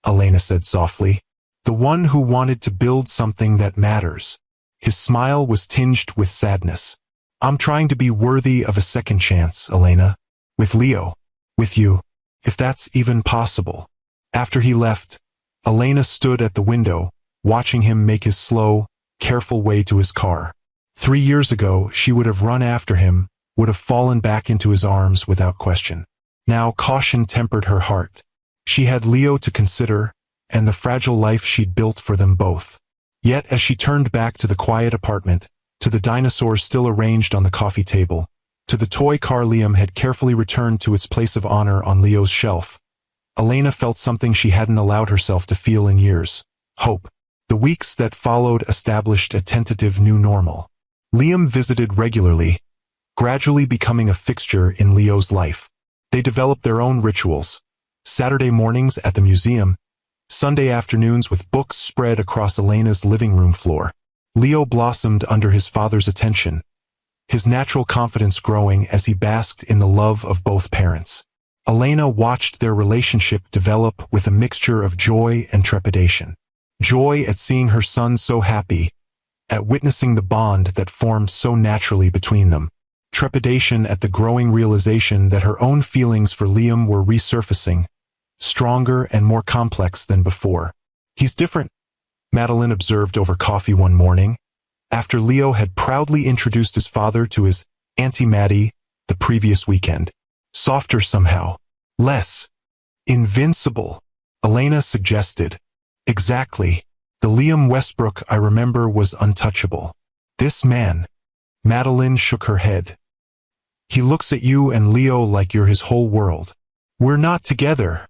Elena said softly. The one who wanted to build something that matters. His smile was tinged with sadness. I'm trying to be worthy of a second chance, Elena. With Leo. With you. If that's even possible. After he left, Elena stood at the window, watching him make his slow, careful way to his car. 3 years ago, she would have run after him, would have fallen back into his arms without question. Now caution tempered her heart. She had Leo to consider, and the fragile life she'd built for them both. Yet as she turned back to the quiet apartment, to the dinosaurs still arranged on the coffee table, to the toy car Liam had carefully returned to its place of honor on Leo's shelf, Elena felt something she hadn't allowed herself to feel in years. Hope. The weeks that followed established a tentative new normal. Liam visited regularly, gradually becoming a fixture in Leo's life. They developed their own rituals. Saturday mornings at the museum, Sunday afternoons with books spread across Elena's living room floor. Leo blossomed under his father's attention, his natural confidence growing as he basked in the love of both parents. Elena watched their relationship develop with a mixture of joy and trepidation. Joy at seeing her son so happy, at witnessing the bond that formed so naturally between them. Trepidation at the growing realization that her own feelings for Liam were resurfacing, stronger and more complex than before. He's different, Madeline observed over coffee one morning, after Leo had proudly introduced his father to his Auntie Maddie the previous weekend. Softer somehow. Less invincible, Elena suggested. Exactly. The Liam Westbrook I remember was untouchable. This man. Madeline shook her head. He looks at you and Leo like you're his whole world. We're not together,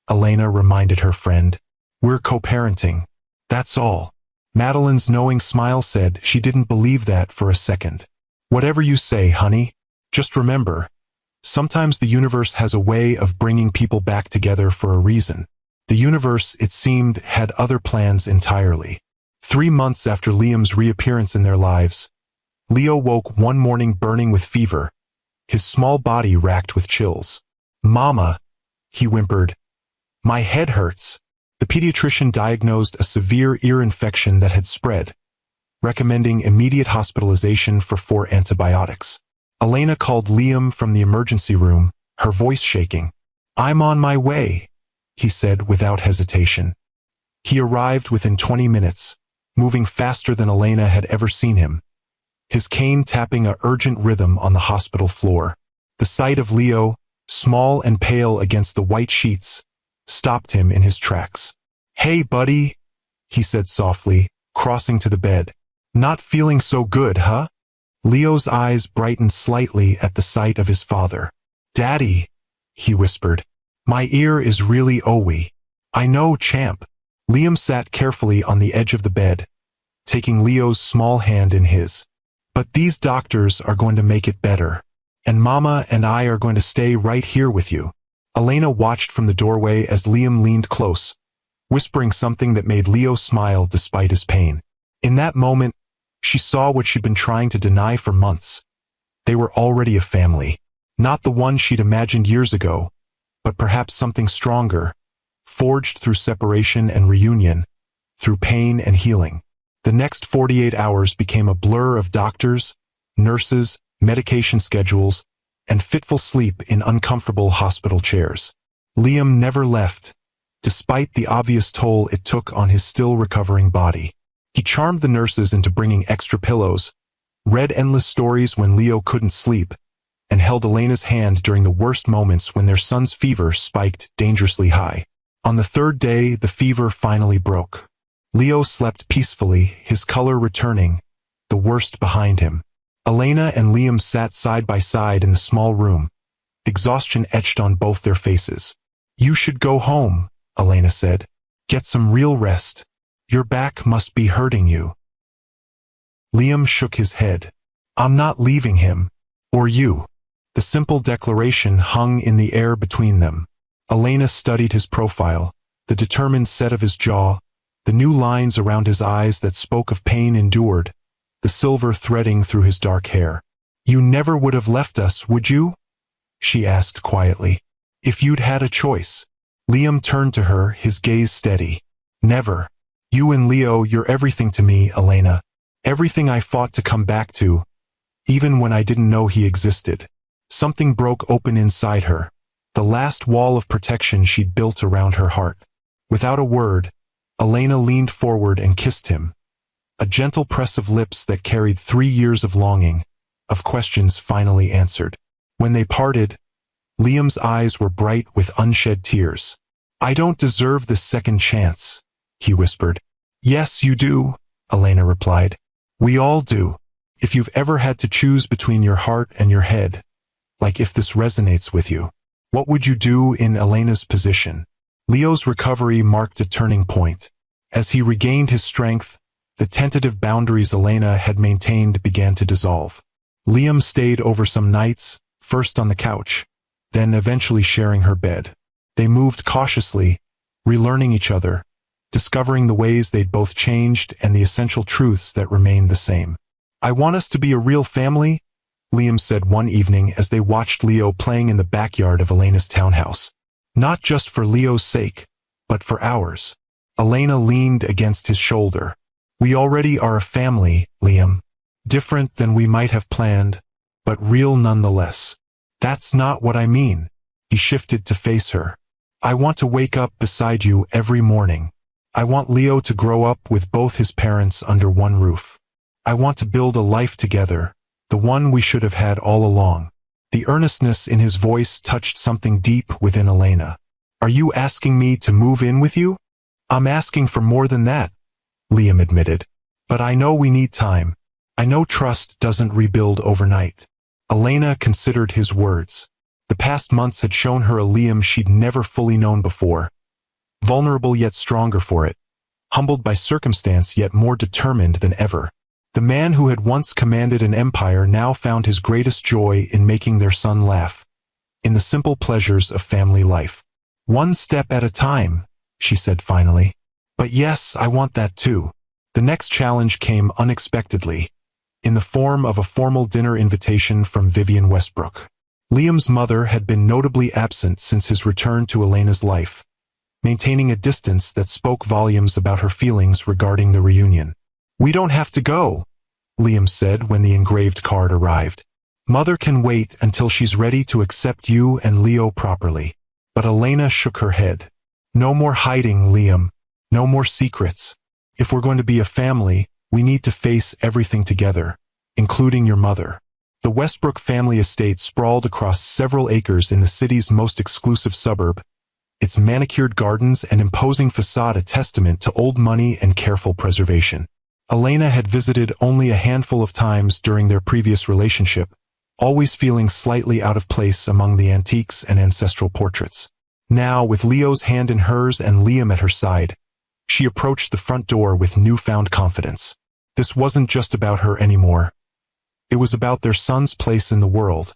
Elena reminded her friend. We're co-parenting. That's all. Madeline's knowing smile said she didn't believe that for a second. Whatever you say, honey. Just remember, sometimes the universe has a way of bringing people back together for a reason. The universe, it seemed, had other plans entirely. 3 months after Liam's reappearance in their lives, Leo woke one morning burning with fever, his small body racked with chills. Mama, he whimpered. My head hurts. The pediatrician diagnosed a severe ear infection that had spread, recommending immediate hospitalization for 4 antibiotics. Elena called Liam from the emergency room, her voice shaking. I'm on my way, he said without hesitation. He arrived within 20 minutes, moving faster than Elena had ever seen him, his cane tapping a urgent rhythm on the hospital floor. The sight of Leo, small and pale against the white sheets, stopped him in his tracks. Hey, buddy, he said softly, crossing to the bed. Not feeling so good, huh? Leo's eyes brightened slightly at the sight of his father. Daddy, he whispered. My ear is really owy. I know, champ. Liam sat carefully on the edge of the bed, taking Leo's small hand in his. But these doctors are going to make it better. And Mama and I are going to stay right here with you. Elena watched from the doorway as Liam leaned close, whispering something that made Leo smile despite his pain. In that moment, she saw what she'd been trying to deny for months. They were already a family. Not the one she'd imagined years ago, but perhaps something stronger, forged through separation and reunion, through pain and healing. The next 48 hours became a blur of doctors, nurses, medication schedules, and fitful sleep in uncomfortable hospital chairs. Liam never left, despite the obvious toll it took on his still recovering body. He charmed the nurses into bringing extra pillows, read endless stories when Leo couldn't sleep, and held Elena's hand during the worst moments when their son's fever spiked dangerously high. On the third day, the fever finally broke. Leo slept peacefully, his color returning, the worst behind him. Elena and Liam sat side by side in the small room, exhaustion etched on both their faces. "You should go home," Elena said. "Get some real rest. Your back must be hurting you." Liam shook his head. "I'm not leaving him. Or you." The simple declaration hung in the air between them. Elena studied his profile, the determined set of his jaw, the new lines around his eyes that spoke of pain endured, the silver threading through his dark hair. "You never would have left us, would you?" she asked quietly. "If you'd had a choice." Liam turned to her, his gaze steady. "Never. You and Leo, you're everything to me, Elena. Everything I fought to come back to, even when I didn't know he existed." Something broke open inside her, the last wall of protection she'd built around her heart. Without a word, Elena leaned forward and kissed him. A gentle press of lips that carried 3 years of longing, of questions finally answered. When they parted, Liam's eyes were bright with unshed tears. "I don't deserve this second chance," he whispered. "Yes, you do," Elena replied. "We all do. If you've ever had to choose between your heart and your head, like if this resonates with you, what would you do in Elena's position?" Leo's recovery marked a turning point. As he regained his strength, the tentative boundaries Elena had maintained began to dissolve. Liam stayed over some nights, first on the couch, then eventually sharing her bed. They moved cautiously, relearning each other, discovering the ways they'd both changed and the essential truths that remained the same. "I want us to be a real family," Liam said one evening as they watched Leo playing in the backyard of Elena's townhouse. "Not just for Leo's sake, but for ours." Elena leaned against his shoulder. "We already are a family, Liam. Different than we might have planned, but real nonetheless." "That's not what I mean." He shifted to face her. "I want to wake up beside you every morning. I want Leo to grow up with both his parents under one roof. I want to build a life together, the one we should have had all along." The earnestness in his voice touched something deep within Elena. "Are you asking me to move in with you?" "I'm asking for more than that," Liam admitted. "But I know we need time. I know trust doesn't rebuild overnight." Elena considered his words. The past months had shown her a Liam she'd never fully known before. Vulnerable yet stronger for it. Humbled by circumstance yet more determined than ever. The man who had once commanded an empire now found his greatest joy in making their son laugh. In the simple pleasures of family life. "One step at a time," she said finally. "But yes, I want that too." The next challenge came unexpectedly, in the form of a formal dinner invitation from Vivian Westbrook. Liam's mother had been notably absent since his return to Elena's life, maintaining a distance that spoke volumes about her feelings regarding the reunion. "We don't have to go," Liam said when the engraved card arrived. "Mother can wait until she's ready to accept you and Leo properly." But Elena shook her head. "No more hiding, Liam. No more secrets. If we're going to be a family, we need to face everything together, including your mother." The Westbrook family estate sprawled across several acres in the city's most exclusive suburb, its manicured gardens and imposing facade a testament to old money and careful preservation. Elena had visited only a handful of times during their previous relationship, always feeling slightly out of place among the antiques and ancestral portraits. Now, with Leo's hand in hers and Liam at her side, she approached the front door with newfound confidence. This wasn't just about her anymore. It was about their son's place in the world,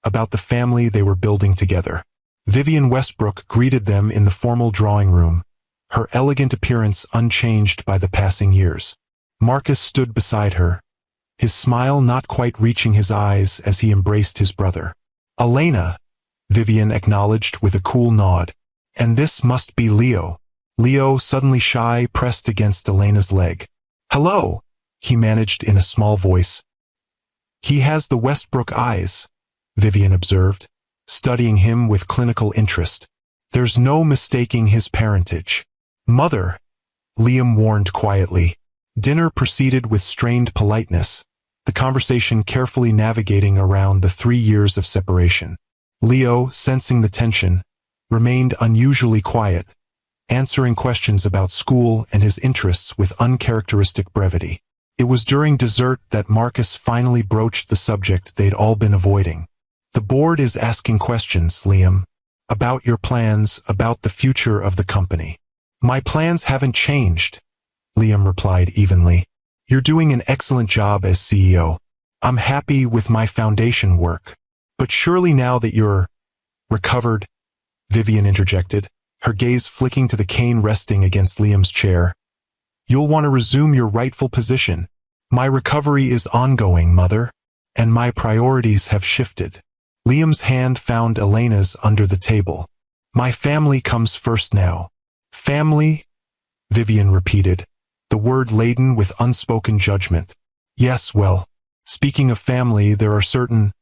about the family they were building together. Vivian Westbrook greeted them in the formal drawing room, her elegant appearance unchanged by the passing years. Marcus stood beside her, his smile not quite reaching his eyes as he embraced his brother. "Elena," Vivian acknowledged with a cool nod. "And this must be Leo." Leo, suddenly shy, pressed against Elena's leg. "Hello," he managed in a small voice. "He has the Westbrook eyes," Vivian observed, studying him with clinical interest. "There's no mistaking his parentage." "Mother," Liam warned quietly. Dinner proceeded with strained politeness, the conversation carefully navigating around the 3 years of separation. Leo, sensing the tension, remained unusually quiet, answering questions about school and his interests with uncharacteristic brevity. It was during dessert that Marcus finally broached the subject they'd all been avoiding. "The board is asking questions, Liam, about your plans, about the future of the company." "My plans haven't changed," Liam replied evenly. "You're doing an excellent job as CEO. I'm happy with my foundation work. But surely now that you're recovered," Vivian interjected, her gaze flicking to the cane resting against Liam's chair, "you'll want to resume your rightful position." "My recovery is ongoing, Mother, and my priorities have shifted." Liam's hand found Elena's under the table. "My family comes first now." "Family?" Vivian repeated, the word laden with unspoken judgment. "Yes, well, speaking of family, there are certain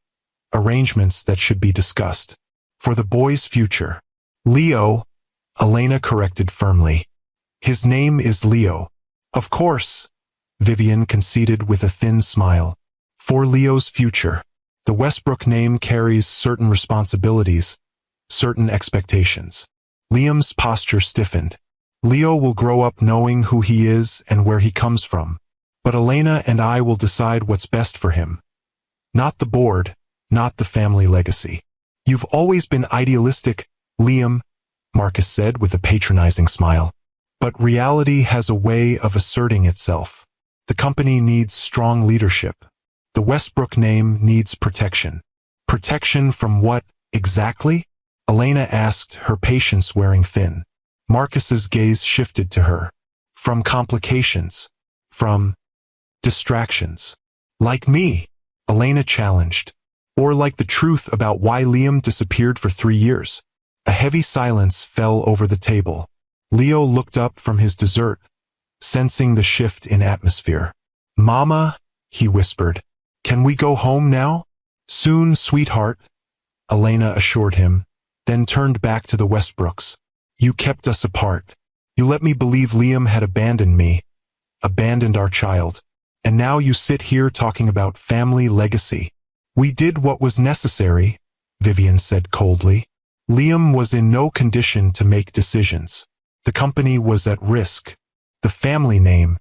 arrangements that should be discussed. For the boy's future." "Leo," Elena corrected firmly. "His name is Leo." "Of course," Vivian conceded with a thin smile. "For Leo's future. The Westbrook name carries certain responsibilities, certain expectations." Liam's posture stiffened. "Leo will grow up knowing who he is and where he comes from. But Elena and I will decide what's best for him. Not the board, not the family legacy." "You've always been idealistic, Liam," Marcus said with a patronizing smile. "But reality has a way of asserting itself. The company needs strong leadership. The Westbrook name needs protection." "Protection from what, exactly?" Elena asked, her patience wearing thin. Marcus's gaze shifted to her. "From complications. From distractions." "Like me?" Elena challenged. "Or like the truth about why Liam disappeared for 3 years?" A heavy silence fell over the table. Leo looked up from his dessert, sensing the shift in atmosphere. "Mama," he whispered, "can we go home now?" "Soon, sweetheart," Elena assured him, then turned back to the Westbrooks. "You kept us apart. You let me believe Liam had abandoned me, abandoned our child. And now you sit here talking about family legacy." "We did what was necessary," Vivian said coldly. Liam was in no condition to make decisions. The company was at risk. "The family name,"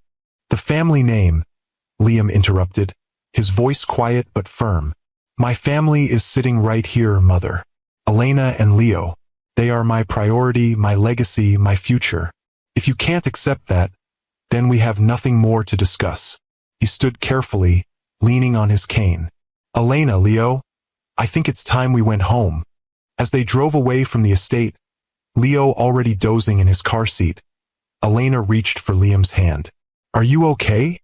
Liam interrupted, his voice quiet but firm. "My family is sitting right here, Mother. Elena and Leo. They are my priority, my legacy, my future. If you can't accept that, then we have nothing more to discuss." He stood carefully, leaning on his cane. "Elena, Leo, I think it's time we went home." As they drove away from the estate, Leo already dozing in his car seat, Elena reached for Liam's hand. "Are you okay?"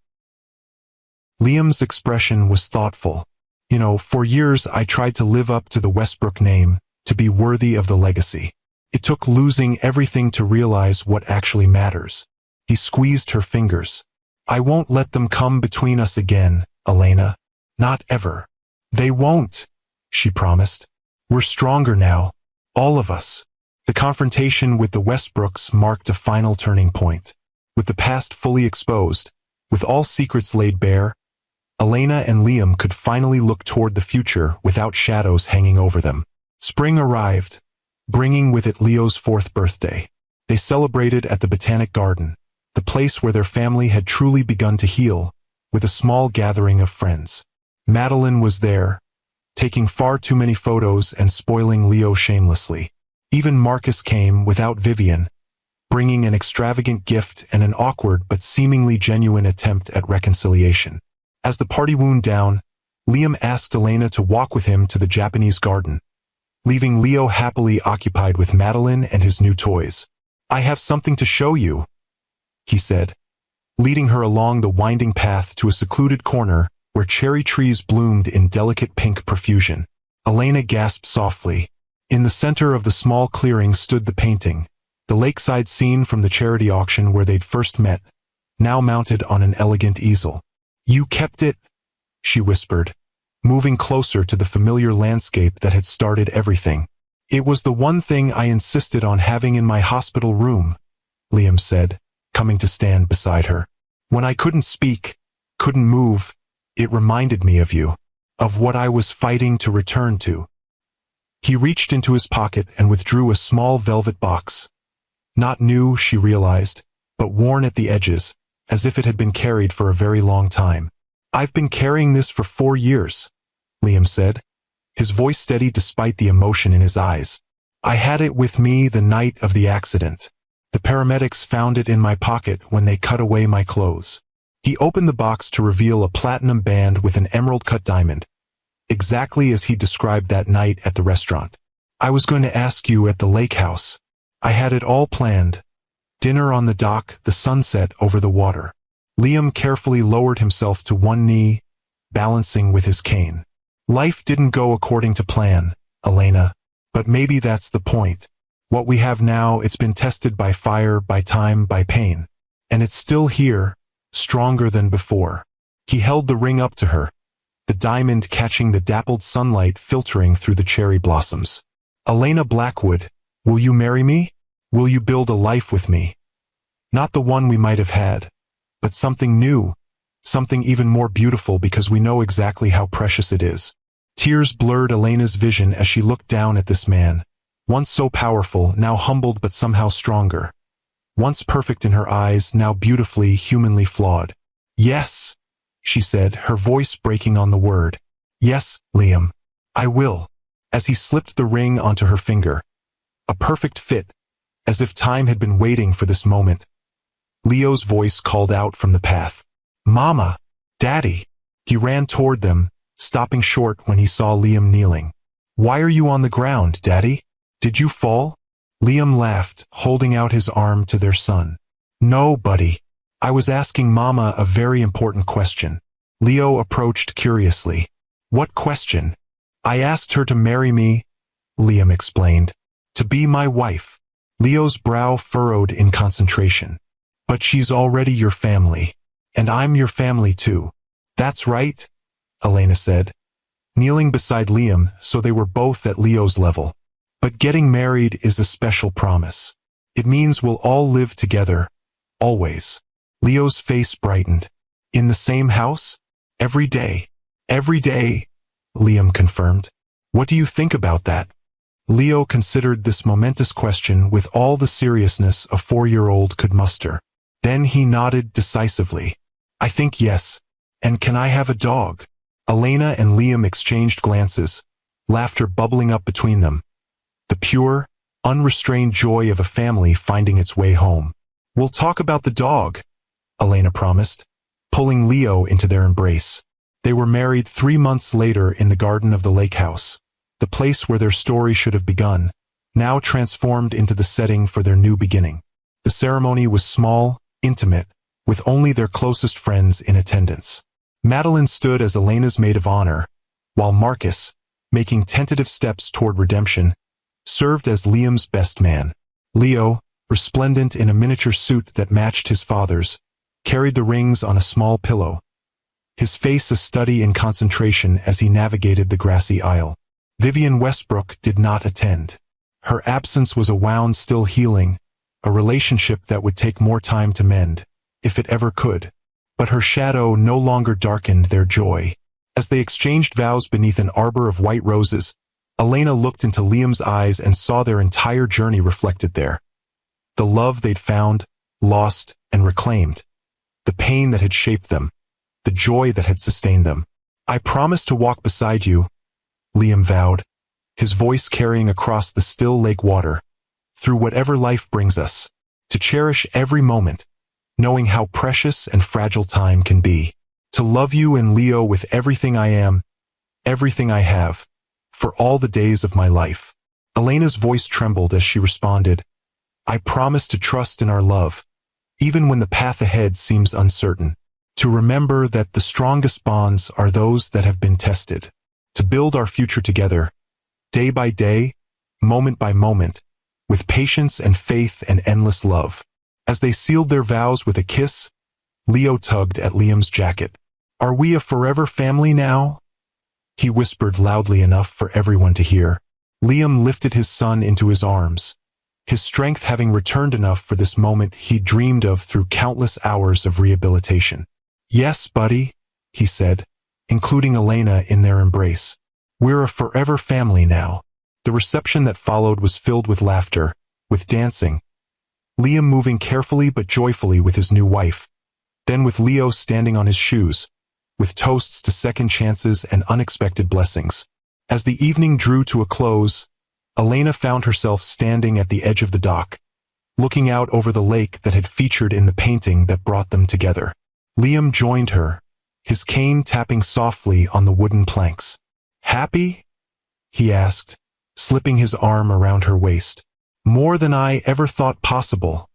Liam's expression was thoughtful. "You know, for years I tried to live up to the Westbrook name, to be worthy of the legacy. It took losing everything to realize what actually matters." He squeezed her fingers. "I won't let them come between us again, Elena. Not ever." "They won't," she promised. "We're stronger now. All of us." The confrontation with the Westbrooks marked a final turning point. With the past fully exposed, with all secrets laid bare, Elena and Liam could finally look toward the future without shadows hanging over them. Spring arrived, bringing with it Leo's 4th birthday. They celebrated at the Botanic Garden, the place where their family had truly begun to heal, with a small gathering of friends. Madeline was there, taking far too many photos and spoiling Leo shamelessly. Even Marcus came without Vivian, bringing an extravagant gift and an awkward but seemingly genuine attempt at reconciliation. As the party wound down, Liam asked Elena to walk with him to the Japanese garden, leaving Leo happily occupied with Madeline and his new toys. "I have something to show you," he said, leading her along the winding path to a secluded corner where cherry trees bloomed in delicate pink profusion. Elena gasped softly. In the center of the small clearing stood the painting, the lakeside scene from the charity auction where they'd first met, now mounted on an elegant easel. "You kept it?" she whispered, moving closer to the familiar landscape that had started everything. "It was the one thing I insisted on having in my hospital room," Liam said, coming to stand beside her. "When I couldn't speak, couldn't move, it reminded me of you, of what I was fighting to return to." He reached into his pocket and withdrew a small velvet box. Not new, she realized, but worn at the edges, as if it had been carried for a very long time. "I've been carrying this for 4 years, Liam said, his voice steady despite the emotion in his eyes. "I had it with me the night of the accident. The paramedics found it in my pocket when they cut away my clothes." He opened the box to reveal a platinum band with an emerald-cut diamond, exactly as he described that night at the restaurant. "I was going to ask you at the lake house. I had it all planned. Dinner on the dock, the sunset over the water." Liam carefully lowered himself to one knee, balancing with his cane. "Life didn't go according to plan, Elena, but maybe that's the point. What we have now, it's been tested by fire, by time, by pain. And it's still here, stronger than before." He held the ring up to her, the diamond catching the dappled sunlight filtering through the cherry blossoms. "Elena Blackwood, will you marry me? Will you build a life with me? Not the one we might have had, but something new, something even more beautiful because we know exactly how precious it is." Tears blurred Elena's vision as she looked down at this man, once so powerful, now humbled but somehow stronger. Once perfect in her eyes, now beautifully, humanly flawed. "Yes," she said, her voice breaking on the word. "Yes, Liam, I will." As he slipped the ring onto her finger, a perfect fit, as if time had been waiting for this moment, Leo's voice called out from the path. "Mama! Daddy!" He ran toward them, stopping short when he saw Liam kneeling. "Why are you on the ground, Daddy? Did you fall?" Liam laughed, holding out his arm to their son. "No, buddy. I was asking Mama a very important question." Leo approached curiously. "What question?" "I asked her to marry me," Liam explained. "To be my wife." Leo's brow furrowed in concentration. "But she's already your family. And I'm your family too." "That's right," Elena said, kneeling beside Liam so they were both at Leo's level. "But getting married is a special promise. It means we'll all live together, always." Leo's face brightened. "In the same house? Every day?" "Every day," Liam confirmed. "What do you think about that?" Leo considered this momentous question with all the seriousness a 4-year-old could muster. Then he nodded decisively. "I think yes. And can I have a dog?" Elena and Liam exchanged glances, laughter bubbling up between them. The pure, unrestrained joy of a family finding its way home. "We'll talk about the dog," Elena promised, pulling Leo into their embrace. They were married 3 months later in the garden of the lake house, the place where their story should have begun, now transformed into the setting for their new beginning. The ceremony was small, intimate, with only their closest friends in attendance. Madeline stood as Elena's maid of honor, while Marcus, making tentative steps toward redemption, served as Liam's best man. Leo, resplendent in a miniature suit that matched his father's, carried the rings on a small pillow, his face a study in concentration as he navigated the grassy aisle. Vivian Westbrook did not attend. Her absence was a wound still healing, a relationship that would take more time to mend, if it ever could. But her shadow no longer darkened their joy. As they exchanged vows beneath an arbor of white roses, Elena looked into Liam's eyes and saw their entire journey reflected there. The love they'd found, lost, and reclaimed. The pain that had shaped them. The joy that had sustained them. "I promise to walk beside you," Liam vowed, his voice carrying across the still lake water, "through whatever life brings us, to cherish every moment, knowing how precious and fragile time can be. To love you and Leo with everything I am, everything I have, for all the days of my life." Elena's voice trembled as she responded, I promise to trust in our love, even when the path ahead seems uncertain. To remember that the strongest bonds are those that have been tested. To build our future together, day by day, moment by moment, with patience and faith and endless love. As they sealed their vows with a kiss, Leo tugged at Liam's jacket. Are we a forever family now? He whispered loudly enough for everyone to hear. Liam lifted his son into his arms, his strength having returned enough for this moment he dreamed of through countless hours of rehabilitation. Yes, buddy, he said, including Elena in their embrace. We're a forever family now. The reception that followed was filled with laughter, with dancing, Liam moving carefully but joyfully with his new wife, then with Leo standing on his shoes, with toasts to second chances and unexpected blessings. As the evening drew to a close, Elena found herself standing at the edge of the dock, looking out over the lake that had featured in the painting that brought them together. Liam joined her, his cane tapping softly on the wooden planks. Happy? He asked, slipping his arm around her waist. More than I ever thought possible,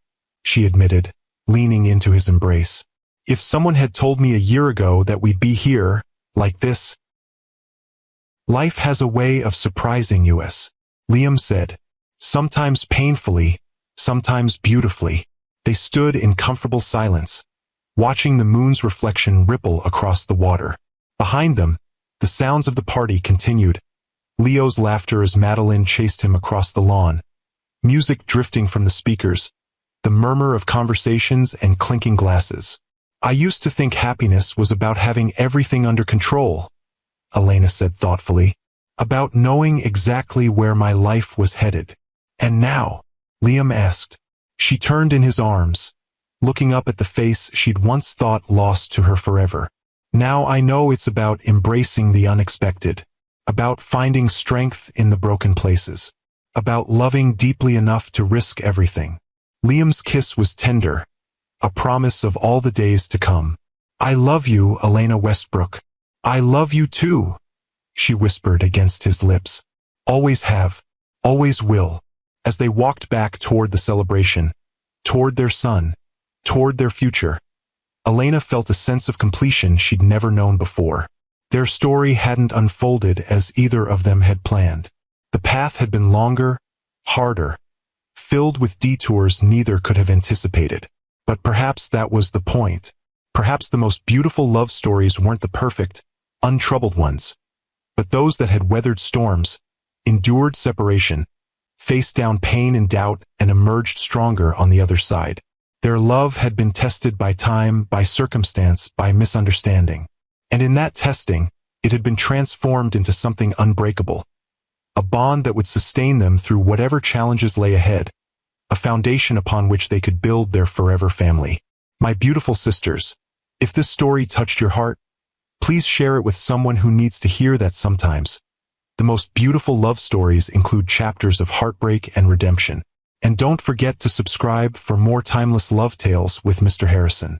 she admitted, leaning into his embrace. If someone had told me a year ago that we'd be here, like this. Life has a way of surprising us, Liam said, sometimes painfully, sometimes beautifully. They stood in comfortable silence, watching the moon's reflection ripple across the water. Behind them, the sounds of the party continued. Leo's laughter as Madeline chased him across the lawn, music drifting from the speakers, the murmur of conversations and clinking glasses. I used to think happiness was about having everything under control, Elena said thoughtfully, about knowing exactly where my life was headed. And now? Liam asked. She turned in his arms, looking up at the face she'd once thought lost to her forever. Now I know it's about embracing the unexpected, about finding strength in the broken places, about loving deeply enough to risk everything. Liam's kiss was tender, a promise of all the days to come. I love you, Elena Westbrook. I love you too, she whispered against his lips. Always have, always will. As they walked back toward the celebration, toward their son, toward their future, Elena felt a sense of completion she'd never known before. Their story hadn't unfolded as either of them had planned. The path had been longer, harder, filled with detours neither could have anticipated. But perhaps that was the point. Perhaps the most beautiful love stories weren't the perfect, untroubled ones, but those that had weathered storms, endured separation, faced down pain and doubt, and emerged stronger on the other side. Their love had been tested by time, by circumstance, by misunderstanding. And in that testing, it had been transformed into something unbreakable, a bond that would sustain them through whatever challenges lay ahead, a foundation upon which they could build their forever family. My beautiful sisters, if this story touched your heart, please share it with someone who needs to hear that sometimes. The most beautiful love stories include chapters of heartbreak and redemption. And don't forget to subscribe for more timeless love tales with Mr. Harrison.